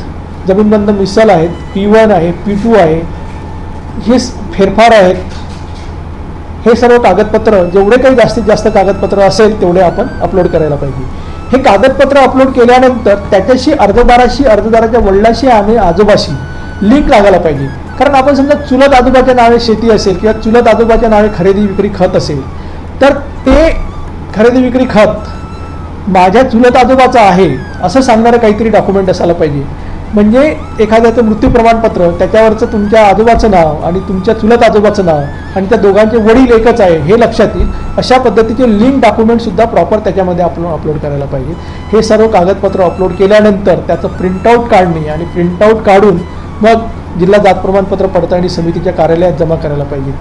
जमीनबंद मिसल आहेत, P1 आहे, P2 आहे, हे फेरफार आहेत. हे सर्व कागदपत्र जेवढे काही जास्तीत जास्त कागदपत्र असेल तेवढे आपण अपलोड करायला पाहिजे. हे कागदपत्र अपलोड केल्यानंतर त्याच्याशी अर्जदाराशी, अर्जदाराच्या वडिलाशी आणि आजोबाशी लिंक लागायला पाहिजे. कारण आपण समजा चुलत आजोबाच्या नावे शेती असेल किंवा चुलत आजोबाच्या नावे खरेदी विक्री खत असेल तर ते खरेदी विक्री खत माझ्या चुलत आजोबाचं आहे असं सांगणारं काहीतरी डॉक्युमेंट असायला पाहिजे. म्हणजे एखाद्याचं मृत्यू प्रमाणपत्र, त्याच्यावरचं तुमच्या आजोबाचं नाव आणि तुमच्या चुलत आजोबाचं नाव आणि त्या दोघांचे वडील एकच आहे हे लक्षात येईल अशा पद्धतीचे लिंक डॉक्युमेंटसुद्धा प्रॉपर त्याच्यामध्ये अपलोड करायला पाहिजे. हे सर्व कागदपत्र अपलोड केल्यानंतर त्याचं प्रिंटआउट काढणे आणि प्रिंटआउट काढून मग जिल्हा जात प्रमाणपत्र पडताळणी समितीच्या कार्यालयात जमा करायला पाहिजेत.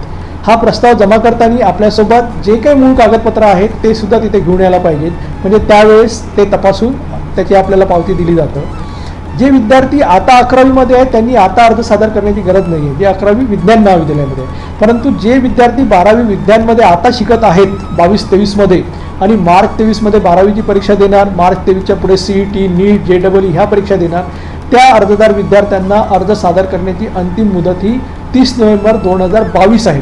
हा प्रस्ताव जमा करताना आपल्यासोबत जे काही मूळ कागदपत्र आहेत ते सुद्धा तिथे घेऊन यायला पाहिजेत. म्हणजे त्यावेळेस ते तपासून त्याची आपल्याला पावती दिली जातं. जे विद्यार्थी आता 11वीमध्ये आहेत त्यांनी आता अर्ज सादर करण्याची गरज नाही आहे, जे 11वी विज्ञान महाविद्यालयामध्ये. परंतु जे विद्यार्थी 12वी विज्ञानमध्ये आता शिकत आहेत 22-23मध्ये आणि मार्च 23मध्ये 12वीची परीक्षा देणार, मार्च 23च्या पुढे CET, नीट, JEE ह्या परीक्षा देणार, त्या अर्जदार विद्यार्थ्यांना अर्ज सादर करण्याची अंतिम मुदत ही 30 नोव्हेंबर 2022 आहे.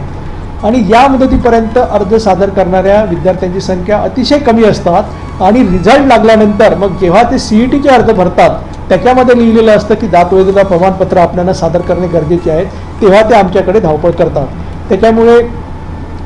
आणि या मुदतीपर्यंत अर्ज सादर करणाऱ्या विद्यार्थ्यांची संख्या अतिशय कमी असतात आणि रिझल्ट लागल्यानंतर मग जेव्हा ते CETचे अर्ज भरतात त्याच्यामध्ये लिहिलेलं असतं की जात वैधता प्रमाणपत्र आपल्याला सादर करणे गरजेचे आहे, तेव्हा ते आमच्याकडे धावपळ करतात. त्याच्यामुळे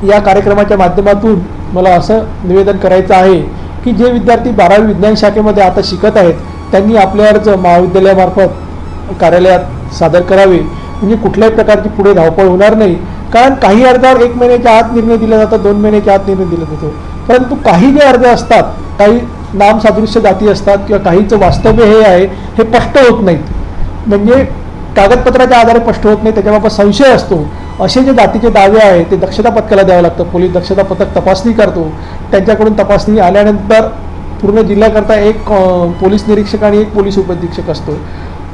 या कार्यक्रमाच्या माध्यमातून मला असं निवेदन करायचं आहे की जे विद्यार्थी 12वी विज्ञान शाखेमध्ये आता शिकत आहेत त्यांनी आपले अर्ज महाविद्यालयामार्फत कार्यालयात सादर करावे, म्हणजे कुठल्याही प्रकारची पुढे धावपळ होणार नाही. कारण काही अर्जावर 1 महिन्याच्या आत निर्णय दिला जातो, 2 महिन्याच्या आत निर्णय दिला जातो. परंतु काही जे अर्ज असतात, काही नामसादृश्य जाती असतात किंवा काहीचं वास्तव्य हे आहे हे स्पष्ट होत नाहीत, म्हणजे कागदपत्राच्या आधारे स्पष्ट होत नाही, त्याच्याबाबत संशय असतो. असे जे जातीचे दावे आहेत ते दक्षता पथकाला द्यावं लागतं. पोलीस दक्षता पथक तपासणी करतो. त्यांच्याकडून तपासणी आल्यानंतर पूर्ण जिल्ह्याकरता एक पोलीस निरीक्षक आणि एक पोलीस उपअधीक्षक असतो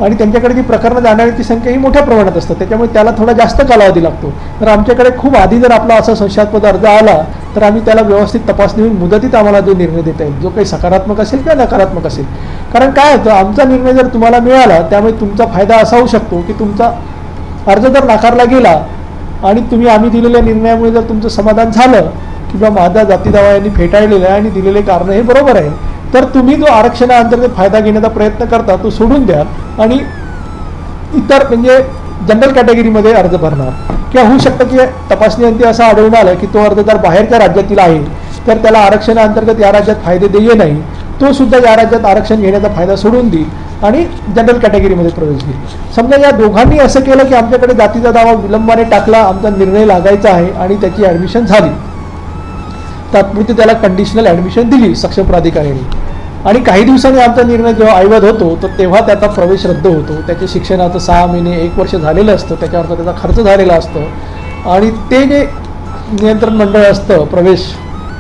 आणि त्यांच्याकडे जी प्रकरणं जाणाऱ्याची संख्या ही मोठ्या प्रमाणात असते, त्याच्यामुळे त्याला थोडा जास्त कालावधी लागतो. तर आमच्याकडे खूप आधी जर आपला असा संशयास्पद अर्ज आला तर आम्ही त्याला व्यवस्थित तपासणी होऊन मुदतीत आम्हाला जो निर्णय देता येईल, जो काही सकारात्मक असेल किंवा नकारात्मक असेल. कारण काय होतं, आमचा निर्णय जर तुम्हाला मिळाला त्यामुळे तुमचा फायदा असा होऊ शकतो की तुमचा अर्ज जर नाकारला गेला आणि आम्ही दिलेल्या निर्णयामुळे जर तुमचं समाधान झालं किंवा माझा जाती दावा यांनी फेटाळलेला आहे आणि दिलेले कारण हे बरोबर आहे, तर तुम्ही जो आरक्षणाअंतर्गत फायदा घेण्याचा प्रयत्न करता तो सोडून द्या आणि इतर म्हणजे जनरल कॅटेगरीमध्ये अर्ज भरणार. किंवा होऊ शकतं की तपासणीअंती असं आढळून आलं की तो अर्जदार बाहेरच्या राज्यातील आहे तर त्याला आरक्षणाअंतर्गत या राज्यात फायदे देय नाही, तो सुद्धा या राज्यात आरक्षण घेण्याचा फायदा सोडून देईल आणि जनरल कॅटेगरीमध्ये प्रवेश घेईल. समजा या दोघांनी असं केलं की आमच्याकडे जातीचा दावा विलंबाने टाकला, आमचा निर्णय लागायचा आहे आणि त्याची ॲडमिशन झाली, तात्पुरती त्याला कंडिशनल ॲडमिशन दिली सक्षम प्राधिकाऱ्याने आणि काही दिवसांनी आमचा निर्णय जेव्हा ऐवत होतो तर तेव्हा त्याचा प्रवेश रद्द होतो. त्याच्या शिक्षणाचं 6 महिने 1 वर्ष झालेलं असतं, त्याच्यावरचा त्याचा खर्च झालेला असतो आणि ते जे नियंत्रण मंडळ असतं प्रवेश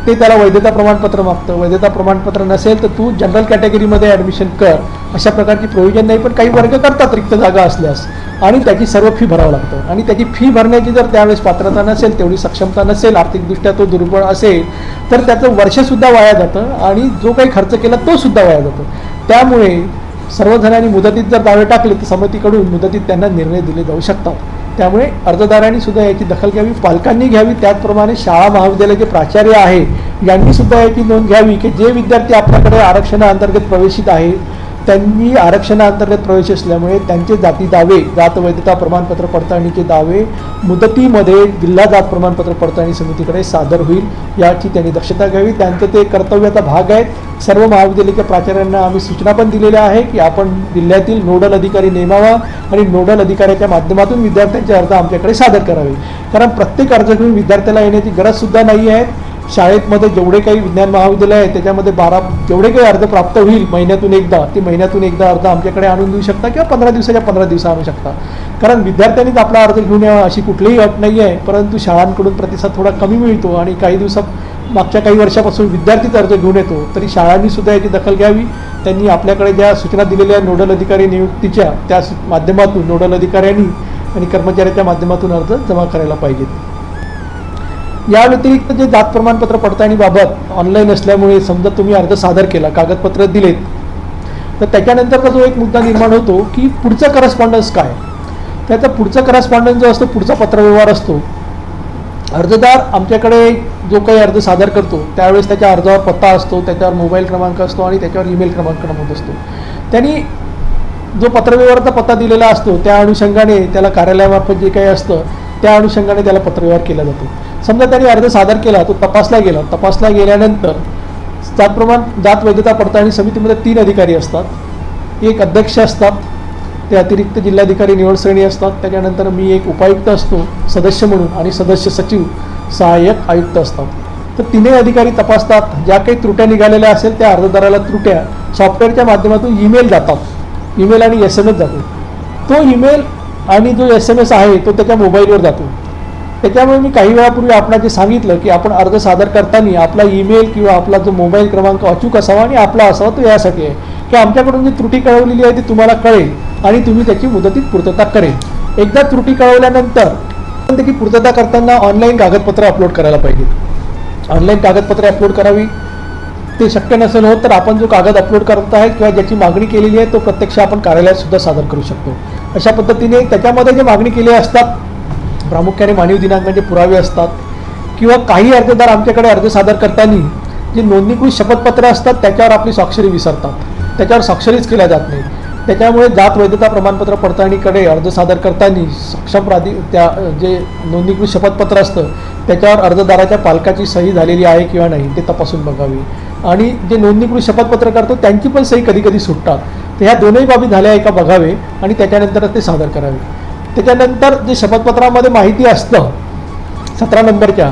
ते त्याला वैधता प्रमाणपत्र मागतं. वैधता प्रमाणपत्र नसेल तर तू जनरल कॅटेगरीमध्ये ॲडमिशन कर, अशा प्रकारची प्रोव्हिजन नाही. पण काही वर्ग करतात रिक्त जागा असल्यास आणि त्याची सर्व फी भरावं लागतं आणि त्याची फी भरण्याची जर त्यावेळेस पात्रता नसेल, तेवढी सक्षमता नसेल, आर्थिकदृष्ट्या तो दुर्बळ असेल तर त्याचं वर्षसुद्धा वाया जातं आणि जो काही खर्च केला तो सुद्धा वाया जातो. त्यामुळे सर्वजणांनी मुदतीत जर दावे टाकले तर समितीकडून मुदतीत त्यांना निर्णय दिले जाऊ शकतात. त्यामुळे अर्जदारांनी सुद्धा याची दखल घ्यावी, पालकांनी घ्यावी, त्याचप्रमाणे शाळा महाविद्यालयाचे प्राचार्य आहे यांनी सुद्धा याची नोंद घ्यावी की जे विद्यार्थी आपल्याकडे आरक्षणाअंतर्गत प्रवेशित आहे त्यांनी आरक्षणाअंतर्गत प्रवेश असल्यामुळे त्यांचे जाती दावे, जात वैधता प्रमाणपत्र पडताळणीचे दावे मुदतीमध्ये जिल्हा जात प्रमाणपत्र पडताळणी समितीकडे सादर होईल याची त्यांनी दक्षता घ्यावी. त्यांचं ते कर्तव्याचा भाग आहे. सर्व महाविद्यालयाच्या प्राचार्यांना आम्ही सूचना पण दिलेल्या आहे की आपण जिल्ह्यातील नोडल अधिकारी नेमावा आणि नोडल अधिकाऱ्याच्या माध्यमातून विद्यार्थ्यांचे अर्ज आमच्याकडे सादर करावे. कारण प्रत्येक अर्ज घेऊन विद्यार्थ्याला येण्याची गरजसुद्धा नाही आहे. शाळेमध्ये जेवढे काही विज्ञान महाविद्यालय आहे त्याच्यामध्ये जेवढे काही अर्ज प्राप्त होईल महिन्यातून एकदा, ते महिन्यातून एकदा अर्ज आमच्याकडे आणून देऊ शकता किंवा 15 दिवसाच्या 15 दिवस आणू शकता. कारण विद्यार्थ्यांनीच आपला अर्ज घेऊन यावा अशी कुठलीही अट नाही आहे, परंतु शाळांकडून प्रतिसाद थोडा कमी मिळतो आणि काही दिवसात मागच्या काही वर्षापासून विद्यार्थीच अर्ज घेऊन येतो. तरी शाळांनी सुद्धा याची दखल घ्यावी. त्यांनी आपल्याकडे ज्या सूचना दिलेल्या नोडल अधिकारी नियुक्तीच्या त्या माध्यमातून नोडल अधिकाऱ्यांनी आणि कर्मचाऱ्याच्या माध्यमातून अर्ज जमा करायला पाहिजेत. या व्यतिरिक्त जे जात प्रमाणपत्र पडताळणीबाबत ऑनलाईन असल्यामुळे समजा तुम्ही अर्ज सादर केला, कागदपत्र दिलेत, तर त्याच्यानंतरचा जो एक मुद्दा निर्माण होतो की पुढचं करस्पॉन्डन्स काय. त्याचा पुढचा करस्पॉन्डन्स जो असतो, पुढचा पत्रव्यवहार असतो. अर्जदार आमच्याकडे जो काही अर्ज सादर करतो त्यावेळेस त्याच्या अर्जावर पत्ता असतो, त्याच्यावर मोबाईल क्रमांक असतो आणि त्याच्यावर ईमेल क्रमांक नमूद असतो. त्यांनी जो पत्रव्यवहाराचा पत्ता दिलेला असतो त्या अनुषंगाने त्याला कार्यालयामार्फत जे काही असतं त्या अनुषंगाने त्याला पत्रव्यवहार केला जातो. समजा त्यांनी अर्ज सादर केला, तो तपासला गेल्यानंतर जात वैधता पडताळणी समितीमध्ये 3 अधिकारी असतात. एक अध्यक्ष असतात, ते अतिरिक्त जिल्हाधिकारी निवड श्रेणी असतात. त्याच्यानंतर मी एक उपायुक्त असतो सदस्य म्हणून आणि सदस्य सचिव सहाय्यक आयुक्त असतात. तर 3 अधिकारी तपासतात. ज्या काही त्रुट्या निघालेल्या असेल त्या अर्जदाराला त्रुट्या सॉफ्टवेअरच्या माध्यमातून ईमेल जातात, ईमेल आणि SMS जातो. तो ईमेल आणि जो SMS आहे तो त्याच्या मोबाईलवर जातो. त्याच्यामुळे मी काही वेळापूर्वी आपल्याला जे सांगितलं की आपण अर्ज सादर करताना आपला ईमेल किंवा आपला जो मोबाईल क्रमांक अचूक असावा आणि आपला असावा, तो यासाठी आहे की आमच्याकडून जी त्रुटी कळवलेली आहे ती तुम्हाला कळेल आणि तुम्ही त्याची मुदतीत पूर्तता करेल. एकदा त्रुटी कळवल्यानंतर त्याची पूर्तता करताना ऑनलाईन कागदपत्र अपलोड करायला पाहिजे. ऑनलाईन कागदपत्रे अपलोड करावी. ते शक्य नसेल होत तर आपण जो कागद अपलोड करत आहे किंवा ज्याची मागणी केलेली आहे तो प्रत्यक्ष आपण कार्यालयात सुद्धा सादर करू शकतो. अशा पद्धतीने त्याच्यामध्ये जे मागणी केली असतात प्रामुख्याने मानवी दिनांकाचे पुरावे असतात किंवा काही अर्जदार आमच्याकडे अर्ज सादर करताना जे नोंदणीकृत शपथपत्र असतात त्याच्यावर आपली स्वाक्षरी विसरतात, त्याच्यावर स्वाक्षरीच केल्या जात नाही. त्याच्यामुळे जात वैधता प्रमाणपत्र पडताळणीकडे अर्ज सादर करताना सक्षम त्या जे नोंदणीकृत शपथपत्र असतं त्याच्यावर अर्जदाराच्या पालकाची सही झालेली आहे किंवा नाही ते तपासून बघावी. आणि जे नोंदणीकृत शपथपत्र करतो त्यांची पण सही कधी कधी सुटतात. तर ह्या दोनही बाबी झाल्या आहे का बघावे आणि त्याच्यानंतरच ते सादर करावे. त्याच्यानंतर जे शपथपत्रामध्ये माहिती असतं 17 नंबरच्या,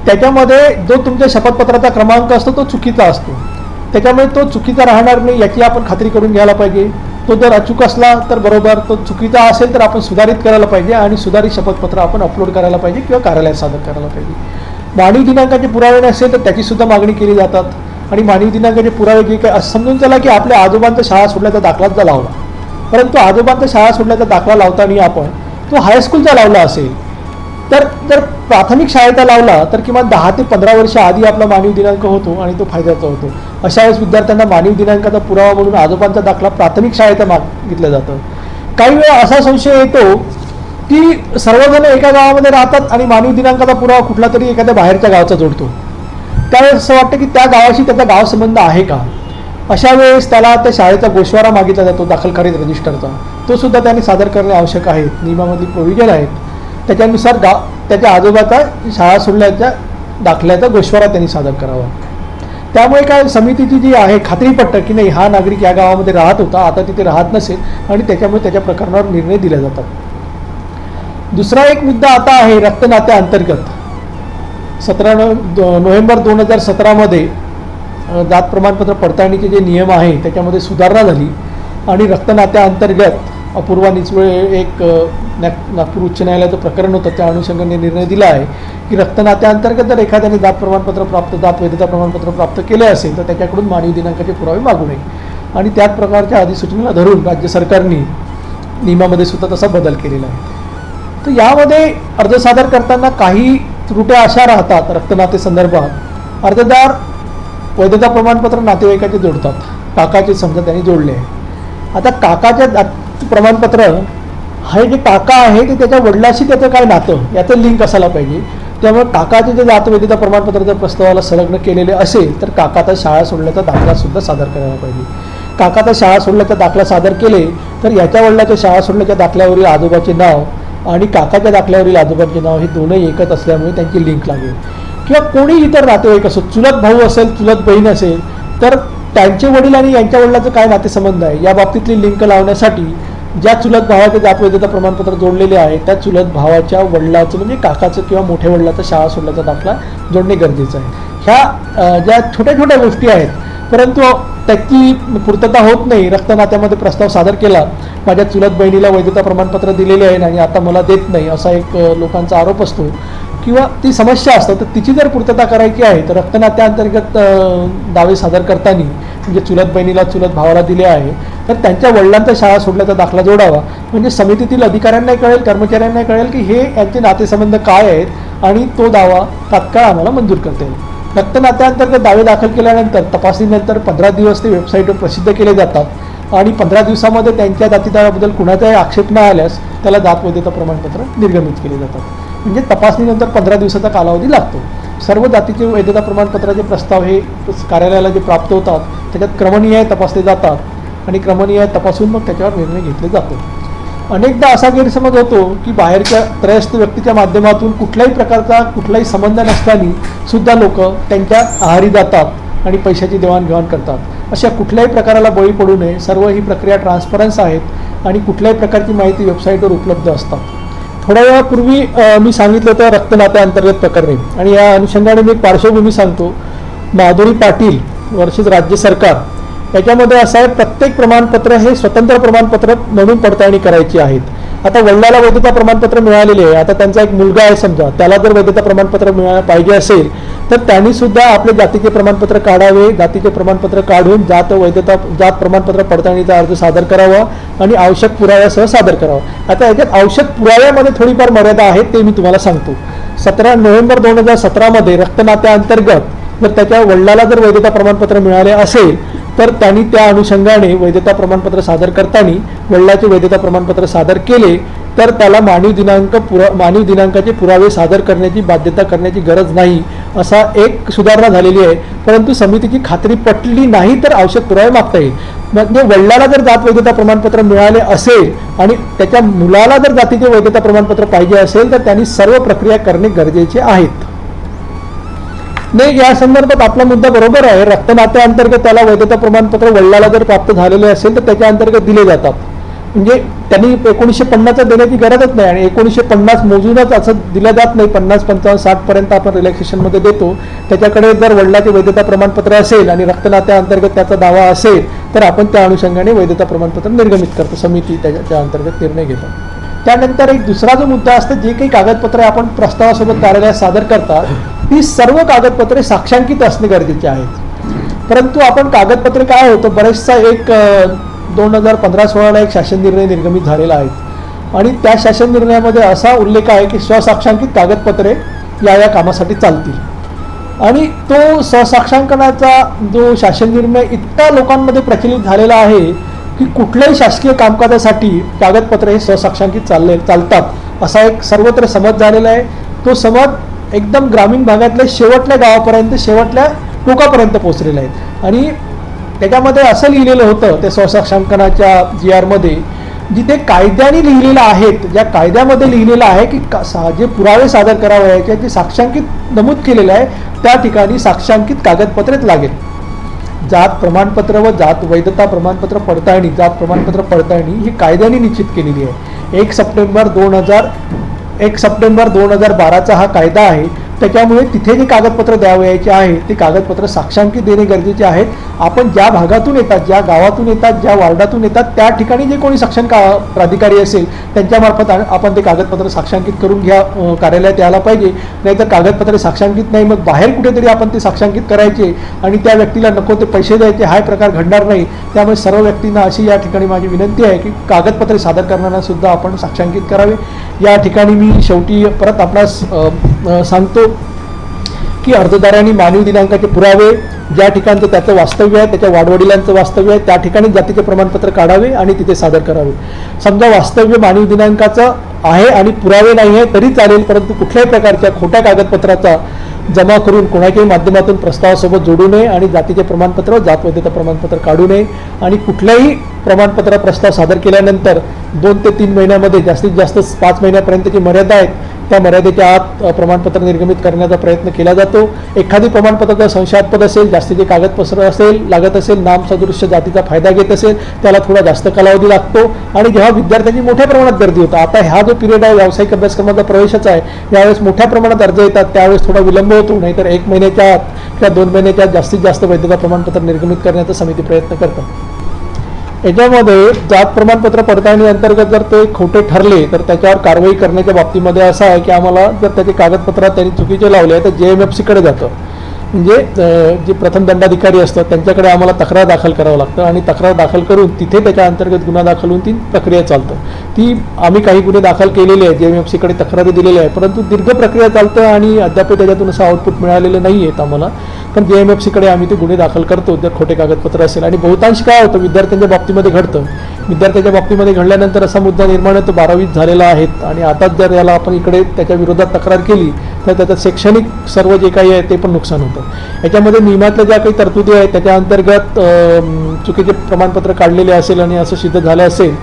त्याच्यामध्ये जो तुमच्या शपथपत्राचा क्रमांक असतो तो चुकीचा असतो. त्याच्यामुळे तो चुकीचा राहणार नाही याची आपण खात्री करून घ्यायला पाहिजे. तो जर अचूक असला तर बरोबर, तो चुकीचा असेल तर आपण सुधारित करायला पाहिजे आणि सुधारित शपथपत्र आपण अपलोड करायला पाहिजे किंवा कार्यालयात सादर करायला पाहिजे. मानवी दिनांकाचे पुरावे नसेल तर त्याची सुद्धा मागणी केली जातात आणि मानवी दिनांकाचे पुरावे जे काही असं समजून चला की आपल्या आजोबांचा शाळा सोडल्याचा दाखलाच लावला, परंतु आजोबांचा शाळा सोडल्याचा दाखला लावताना आपण तो हायस्कूलचा लावला असेल तर जर प्राथमिक शाळेचा लावला तर किमान 10 ते 15 वर्ष आधी आपला मानवी दिनांक होतो आणि तो फायद्याचा होतो. अशा वेळेस विद्यार्थ्यांना मानवी दिनांकाचा पुरावा म्हणून आजोबांचा दाखला प्राथमिक शाळेचा मागितलं जातं. काही वेळा असा संशय येतो की सर्वजण एका गावामध्ये राहतात आणि मानवी दिनांकाचा पुरावा कुठला तरी एखाद्या बाहेरच्या गावाचा जोडतो. त्यावेळेस असं वाटतं की त्या गावाशी त्याचा गाव संबंध आहे का. अशा वेळेस त्याला त्या शाळेचा गोषवारा मागितला जातो दाखलखारीत रजिस्टरचा, तो सुद्धा त्यांनी सादर करणे आवश्यक आहे. नियमामधली प्रोव्हिजन आहेत त्याच्यानुसार त्याच्या आजोबाचा शाळा सोडल्याच्या दाखल्याचा गोषवारा त्यांनी सादर करावा. त्यामुळे काय समितीची जी आहे खात्री पटतं की नाही हा नागरिक या गावामध्ये राहत होता, आता तिथे राहत नसेल आणि त्याच्यामुळे त्याच्या प्रकरणावर निर्णय दिले जातात. दुसरा एक मुद्दा आता आहे रक्तनात्या अंतर्गत 17 नोव्हेंबर 2017 जात प्रमाणपत्र पडताळणीचे जे नियम आहे त्याच्यामध्ये सुधारणा झाली आणि रक्तनात्या अंतर्गत अपूर्वा निचवळे एक नागपूर उच्च न्यायालयाचं प्रकरण होतं त्या अनुषंगाने निर्णय दिला आहे की रक्तनात्याअंतर्गत जर एखाद्याने जात वैधता प्रमाणपत्र प्राप्त केले असेल तर त्याच्याकडून मानवी दिनांकाचे पुरावे मागू नये आणि त्याच प्रकारच्या अधिसूचनेला धरून राज्य सरकारने नियमामध्ये सुद्धा तसा बदल केलेला आहे. तर यामध्ये अर्ज सादर करताना काही त्रुट्या अशा राहतात रक्तनाते संदर्भात. अर्जदार वैधता प्रमाणपत्र नातेवाईकाचे जोडतात, काकाचे समजा त्यांनी जोडले आहे. आता काकाच्या प्रमाणपत्र हे जे काका आहे ते त्याच्या वडिलाशी त्याचं काय नातं याचं लिंक असायला पाहिजे. त्यामुळे काकाचे जे जात वैधता प्रमाणपत्र जर प्रस्तावाला संलग्न केलेले असेल तर काकाचा शाळा सोडल्याचा दाखला सुद्धा सादर करायला पाहिजे. काकाचा शाळा सोडल्याचा दाखला सादर केले तर याच्या वडिलाच्या शाळा सोडल्याच्या दाखल्यावरील आजोबाचे नाव आणि काकाच्या दाखल्यावरील आजोबाचे नाव हे दोनही एकच असल्यामुळे त्यांची लिंक लागेल. किंवा कोणी इतर नातेवाईक असो, चुलत भाऊ असेल, चुलत बहीण असेल तर त्यांचे वडील आणि यांच्या वडिलांचं काय नातेसंबंध आहे या बाबतीतली लिंक लावण्यासाठी ज्या चुलत भावाचे जात वैधता प्रमाणपत्र जोडलेले आहे त्या चुलत भावाच्या वडिलाचं म्हणजे काकाचं किंवा मोठ्या वडिलाचं शाळा सोडल्याचा दाखला जोडणे गरजेचं आहे. ज्या छोट्या छोट्या गोष्टी आहेत, परंतु त्याची पूर्तता होत नाही. रक्त नात्यामध्ये प्रस्ताव सादर केला, माझ्या चुलत बहिणीला वैधता प्रमाणपत्र दिलेले आहे आणि आता मला देत नाही, असा एक लोकांचा आरोप असतो किंवा ती समस्या असतं. तर तिची जर पूर्तता करायची आहे तर रक्तनात्याअंतर्गत दावे सादर करताना, म्हणजे चुलत बहिणीला चुलत भावाला दिले आहे तर त्यांच्या वडिलांचा शाळा सोडल्याचा दाखला जोडावा. म्हणजे समितीतील अधिकाऱ्यांना कळेल, कर्मचाऱ्यांना कळेल की हे यांचे नातेसंबंध काय आहेत आणि तो दावा तात्काळ आम्हाला मंजूर करता येईल. रक्तनात्याअंतर्गत दावे दाखल केल्यानंतर तपासणीनंतर 15 दिवस ते वेबसाईटवर प्रसिद्ध केले जातात आणि 15 दिवसामध्ये त्यांच्या जातीदाराबद्दल कुणाचाही आक्षेप न आल्यास त्याला जात वैधता प्रमाणपत्र निर्गमित केले जातात. म्हणजे तपासणीनंतर 15 दिवसाचा कालावधी लागतो. सर्व जातीचे वैधता प्रमाणपत्राचे प्रस्ताव हे कार्यालयाला जे प्राप्त होतात त्याच्यात क्रमनिहाय तपासले जातात आणि क्रमनिहाय तपासून मग त्याच्यावर निर्णय घेतले जातो. अनेकदा असा गैरसमज होतो की बाहेरच्या त्रयस्थ व्यक्तीच्या माध्यमातून कुठल्याही प्रकारचा कुठलाही संबंध नसताना सुद्धा लोक त्यांच्या आहारी जातात आणि पैशाची देवाणघेवाण करतात. अशा कुठल्याही प्रकाराला बळी पडू नये. सर्व ही प्रक्रिया ट्रान्सपरन्स आहेत आणि कुठल्याही प्रकारची माहिती वेबसाईटवर उपलब्ध असतात. थोड्या वेळापूर्वी मी सांगितलं होतं रक्तनात्याअंतर्गत प्रकरणे आणि या अनुषंगाने मी एक पार्श्वभूमी सांगतो. माधुरी पाटील वर्सेस राज्य सरकार याच्यामध्ये असं आहे, प्रत्येक प्रमाणपत्र हे स्वतंत्र प्रमाणपत्र म्हणून पडताळणी करायची आहेत. आता वडिलाला वैधता प्रमाणपत्र मिळालेले आहे, आता त्यांचा एक मुलगा आहे समजा, त्याला जर वैधता प्रमाणपत्र पाहिजे असेल तर त्यांनी सुद्धा आपले जातीचे प्रमाणपत्र काढावे. जातीचे प्रमाणपत्र काढून जात प्रमाणपत्र पडताळणीचा अर्ज सादर करावा आणि आवश्यक पुराव्यासह सादर करावा. आता याच्यात आवश्यक पुराव्यामध्ये थोडीफार मर्यादा आहे, ते मी तुम्हाला सांगतो. 17 नोव्हेंबर 2017 रक्तनात्याअंतर्गत जर त्याच्या वडिलाला जर वैधता प्रमाणपत्र मिळाले असेल तर त्यांनी त्या अनुषंगाने वैधता प्रमाणपत्र सादर करताना वडिलाचे वैधता प्रमाणपत्र सादर केले तर त्याला मानवी दिनांकाचे पुरावे सादर करण्याची बाध्यता करण्याची गरज नाही, असा एक सुधारणा झालेली आहे. परंतु समितीची खात्री पटली नाही तर आवश्यक पुरावे मागता येईल. म्हणजे वडिलाला जर जात वैधता प्रमाणपत्र मिळाले असेल आणि त्याच्या मुलाला जर जातीचे वैधता प्रमाणपत्र पाहिजे असेल तर त्यांनी सर्व प्रक्रिया करणे गरजेचे आहेत. नाही, या संदर्भात आपला मुद्दा बरोबर आहे. रक्तनात्याअंतर्गत त्याला वैधता प्रमाणपत्र वडिलाला जर प्राप्त झालेले असेल तर त्याच्या अंतर्गत दिले जातात. म्हणजे त्यांनी 1950 देण्याची गरजच नाही आणि 1950 मोजूनच असं दिलं जात नाही. 50, 55, 60 पर्यंत आपण रिलॅक्सेशनमध्ये देतो. त्याच्याकडे जर वडिलाचे वैधता प्रमाणपत्र असेल आणि रक्तनात्याअंतर्गत त्याचा दावा असेल तर आपण त्या अनुषंगाने वैधता प्रमाणपत्र निर्गमित करतो. समिती त्या अंतर्गत निर्णय घेतो. त्यानंतर एक दुसरा जो मुद्दा असतो, जे काही कागदपत्रे आपण प्रस्तावासोबत कार्यालयात सादर करतात ती सर्व कागदपत्रे साक्षांकित असणे गरजेचे आहेत. परंतु आपण कागदपत्रे काय होतं, बरेचसा एक 2015-16 एक शासन निर्णय निर्गमित झालेला आहे आणि त्या शासन निर्णयामध्ये असा उल्लेख आहे की स्वसाक्षांकित कागदपत्रे या कामासाठी चालतील आणि तो स्वसाक्षांकनाचा जो शासन निर्णय इतका लोकांमध्ये प्रचलित झालेला आहे की कुठल्याही शासकीय कामकाजासाठी कागदपत्रे हे स्वसाक्षांकित चालतात असा एक सर्वत्र समज झालेला आहे. तो समज एकदम ग्रामीण भागातल्या शेवटल्या गावापर्यंत, शेवटल्या टोकापर्यंत पोहोचलेला आहे आणि त्याच्यामध्ये असं लिहिलेलं होतं त्या स्वसाक्षांकनाच्या GR मध्ये, जिथे कायद्याने लिहिलेलं आहे, ज्या कायद्यामध्ये लिहिलेलं आहे की जे पुरावे सादर करावयाचे जे साक्षांकित नमूद केलेलं आहे त्या ठिकाणी साक्षांकित कागदपत्रेच लागेल. जात प्रमाणपत्र व जात वैधता प्रमाणपत्र पडताळणी, जात प्रमाणपत्र पडताळणी ही कायद्याने निश्चित केलेली आहे. 1 सप्टेंबर 2012 हा कायदा आहे. त्याच्यामुळे तिथे जे कागदपत्र द्यावयाचे आहे ते कागदपत्र साक्षांकित देणे गरजेचे आहेत. आपण ज्या भागातून येतात, ज्या गावातून येतात, ज्या वार्डातून येतात त्या ठिकाणी जे कोणी साक्षण प्राधिकारी असेल त्यांच्यामार्फत आपण ते कागदपत्र साक्षांकित करून कार्यालयात यायला पाहिजे. नाहीतर कागदपत्रे साक्षांकित नाही, मग बाहेर कुठेतरी आपण ते साक्षांकित करायचे आणि त्या व्यक्तीला नको ते पैसे द्यायचे, हा प्रकार घडणार नाही. त्यामुळे सर्व व्यक्तींना अशी या ठिकाणी माझी विनंती आहे की कागदपत्रे सादर करताना सुद्धा आपण साक्षांकित करावे. या ठिकाणी मी शेवटी परत आपणास सांगतो की अर्जदारांनी मानवी दिनांकाचे पुरावे, ज्या ठिकाणचं त्याचं वास्तव्य आहे, त्याच्या वाडवडिलांचं वास्तव्य आहे त्या ठिकाणी जातीचे प्रमाणपत्र काढावे आणि तिथे सादर करावे. समजा वास्तव्य मानवी दिनांकाचं आहे आणि पुरावे नाही आहे तरी चालेल, परंतु कुठल्याही प्रकारच्या खोट्या कागदपत्राचा जमा करून कोणाच्याही माध्यमातून प्रस्तावासोबत जोडू नये आणि जातीचे प्रमाणपत्र, जात वैधता प्रमाणपत्र काढू नये आणि कुठल्याही प्रमाणपत्र प्रस्ताव सादर केल्यानंतर 2 ते 3 महिन्यामध्ये, जास्तीत जास्त 5 महिन्यापर्यंतची मर्यादा आहे, त्या मर्यादेच्या आत प्रमाणपत्र निर्गमित करण्याचा प्रयत्न केला जातो. एखादी प्रमाणपत्राचा संशयास्पद असेल, जास्तीचे कागदपत्र लागत असेल, नामसदृश्य जातीचा फायदा घेत असेल, त्याला थोडा जास्त कालावधी लागतो आणि जेव्हा विद्यार्थ्यांची मोठ्या प्रमाणात गर्दी होतं, आता हा जो पिरियड आहे व्यावसायिक अभ्यासक्रमाचा प्रवेशाचा आहे, यावेळेस मोठ्या प्रमाणात अर्ज येतात, त्यावेळेस थोडा विलंब होतो. नाहीतर 1 महिन्याच्या आत किंवा 2 महिन्याच्या जास्तीत जास्त वैधता प्रमाणपत्र निर्गमित करण्याचा समिती प्रयत्न करतात। याच्यामध्ये जात प्रमाणपत्र पडताळणी अंतर्गत जर ते खोटे ठरले तर त्याच्यावर कारवाई करण्याच्या बाबतीमध्ये असं आहे की आम्हाला जर त्याचे कागदपत्र त्यांनी चुकीचे लावले तर JMFC जातं, म्हणजे जे प्रथम दंडाधिकारी असतात त्यांच्याकडे आम्हाला तक्रार दाखल करावं लागतं आणि तक्रार दाखल करून तिथे त्याच्या अंतर्गत गुन्हा दाखल होऊन ती प्रक्रिया चालतं। ती आम्ही काही गुन्हे दाखल केलेले आहे, JMFC तक्रारी दिलेल्या आहे, परंतु दीर्घ प्रक्रिया चालतं आणि अद्याप त्याच्यातून असं आउटपुट मिळालेलं नाही आहेत आम्हाला, पण JMFC आम्ही ते गुन्हे दाखल करतो जर खोटे कागदपत्र असेल। आणि बहुतांश काय होतं विद्यार्थ्यांच्या बाबतीमध्ये घडतं, विद्यार्थ्याच्या बाबतीमध्ये घडल्यानंतर असा मुद्दा निर्माण होतो 12वीत झालेला आहेत आणि आताच जर याला आपण इकडे त्याच्या विरोधात तक्रार केली तर त्याचं शैक्षणिक सर्व जे काही आहे ते पण नुकसान होतं। याच्यामध्ये नियमातल्या ज्या काही तरतुदी आहेत त्याच्या अंतर्गत चुकीचे प्रमाणपत्र काढलेले असेल आणि असं सिद्ध झालं असेल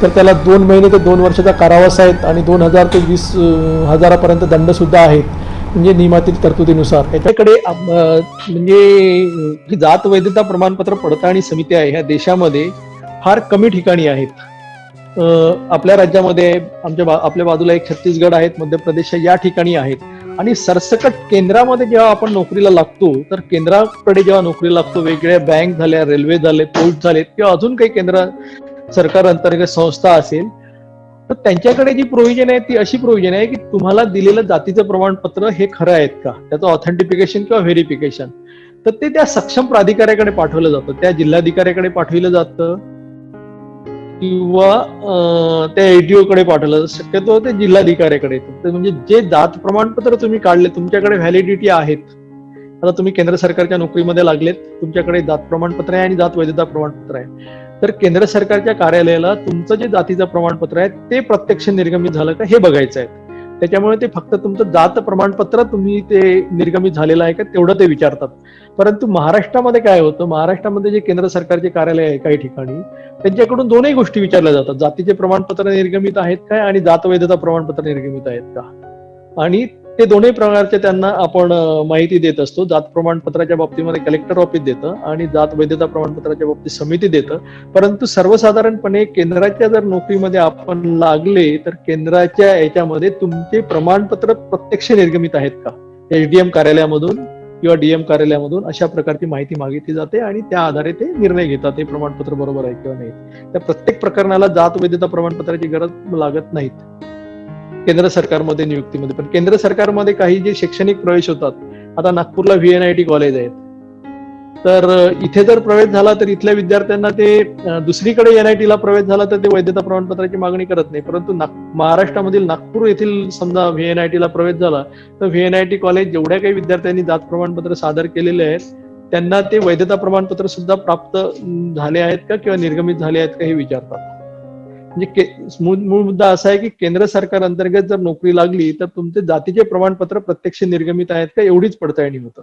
तर त्याला 2 महिने ते 2 वर्षाचा कारावास आहेत आणि 2,000 ते 20,000 दंडसुद्धा आहेत, म्हणजे नियमातील तरतुदीनुसार। याच्याकडे म्हणजे ही जात वैधता प्रमाणपत्र पडताळणी समिती आहे ह्या देशामध्ये फार कमी ठिकाणी आहेत। आपल्या राज्यामध्ये आपल्या बाजूला एक छत्तीसगड आहेत, मध्य प्रदेश या ठिकाणी आहेत आणि सरसकट केंद्रामध्ये जेव्हा आपण नोकरीला लागतो तर केंद्राकडे जेव्हा नोकरीला लागतो वेगळ्या बँक झाल्या, रेल्वे झाले, पोस्ट झाले किंवा अजून काही केंद्र सरकार अंतर्गत संस्था असेल तर त्यांच्याकडे जी प्रोव्हिजन आहे ती अशी प्रोव्हिजन आहे की तुम्हाला दिलेलं जातीचं प्रमाणपत्र हे खरं आहेत का, त्याचं ऑथेंटिफिकेशन किंवा व्हेरिफिकेशन, तर ते त्या सक्षम प्राधिकाऱ्याकडे पाठवलं जातं, त्या जिल्हाधिकाऱ्याकडे पाठवलं जातं किंवा त्या ADO कडे पाठवलं, शक्यतो ते जिल्हाधिकाऱ्याकडे येतं। म्हणजे जे जात प्रमाणपत्र तुम्ही काढले तुमच्याकडे व्हॅलिडिटी आहेत, आता तुम्ही केंद्र सरकारच्या नोकरीमध्ये लागलेत, तुमच्याकडे जात प्रमाणपत्र आहे आणि जात वैधता प्रमाणपत्र आहे, तर केंद्र सरकारच्या कार्यालयाला तुमचं जे जातीचं प्रमाणपत्र आहे ते प्रत्यक्ष निर्गमित झालं का हे बघायचं आहे। त्याच्यामुळे ते फक्त तुमचं जात प्रमाणपत्र तुम्ही ते निर्गमित झालेलं आहे का तेवढं ते विचारतात। परंतु महाराष्ट्रामध्ये काय होतं, महाराष्ट्रामध्ये जे केंद्र सरकारचे कार्यालय आहे काही ठिकाणी त्यांच्याकडून दोनही गोष्टी विचारल्या जातात, जातीचे प्रमाणपत्र निर्गमित आहेत काय आणि जात वैधता प्रमाणपत्र निर्गमित आहेत का, आणि ते दोन्ही प्रकारचे त्यांना आपण माहिती देत असतो। जात प्रमाणपत्राच्या बाबतीमध्ये कलेक्टर ऑफिस देतं आणि जात वैधता प्रमाणपत्राच्या बाबतीत समिती देतं। परंतु सर्वसाधारणपणे केंद्राच्या जर नोकरीमध्ये आपण लागले तर केंद्राच्या याच्यामध्ये तुमचे प्रमाणपत्र प्रत्यक्ष निर्गमित आहेत का, SDM कार्यालयामधून किंवा DM कार्यालयामधून अशा प्रकारची माहिती मागितली जाते आणि त्या आधारे ते निर्णय घेतात हे प्रमाणपत्र बरोबर आहे किंवा नाही। त्या प्रत्येक प्रकरणाला जात वैधता प्रमाणपत्राची गरज लागत नाहीत केंद्र सरकारमध्ये नियुक्तीमध्ये। पण केंद्र सरकारमध्ये काही जे शैक्षणिक प्रवेश होतात, आता नागपूरला VNIT कॉलेज आहेत, तर इथे जर प्रवेश झाला तर इथल्या विद्यार्थ्यांना ते दुसरीकडे NIT ला प्रवेश झाला तर ते वैधता प्रमाणपत्राची मागणी करत नाही, परंतु महाराष्ट्रामधील नागपूर येथील समजा VNIT ला प्रवेश झाला तर VNIT कॉलेज जेवढ्या काही विद्यार्थ्यांनी जात प्रमाणपत्र सादर केलेले आहेत त्यांना ते वैधता प्रमाणपत्र सुद्धा प्राप्त झाले आहेत का किंवा निर्गमित झाले आहेत का हे विचारतात। म्हणजे मूळ मुद्दा असा आहे की केंद्र सरकार अंतर्गत जर नोकरी लागली तर तुमचे जातीचे प्रमाणपत्र प्रत्यक्ष निर्गमित आहेत का एवढीच पडताळणी होतं।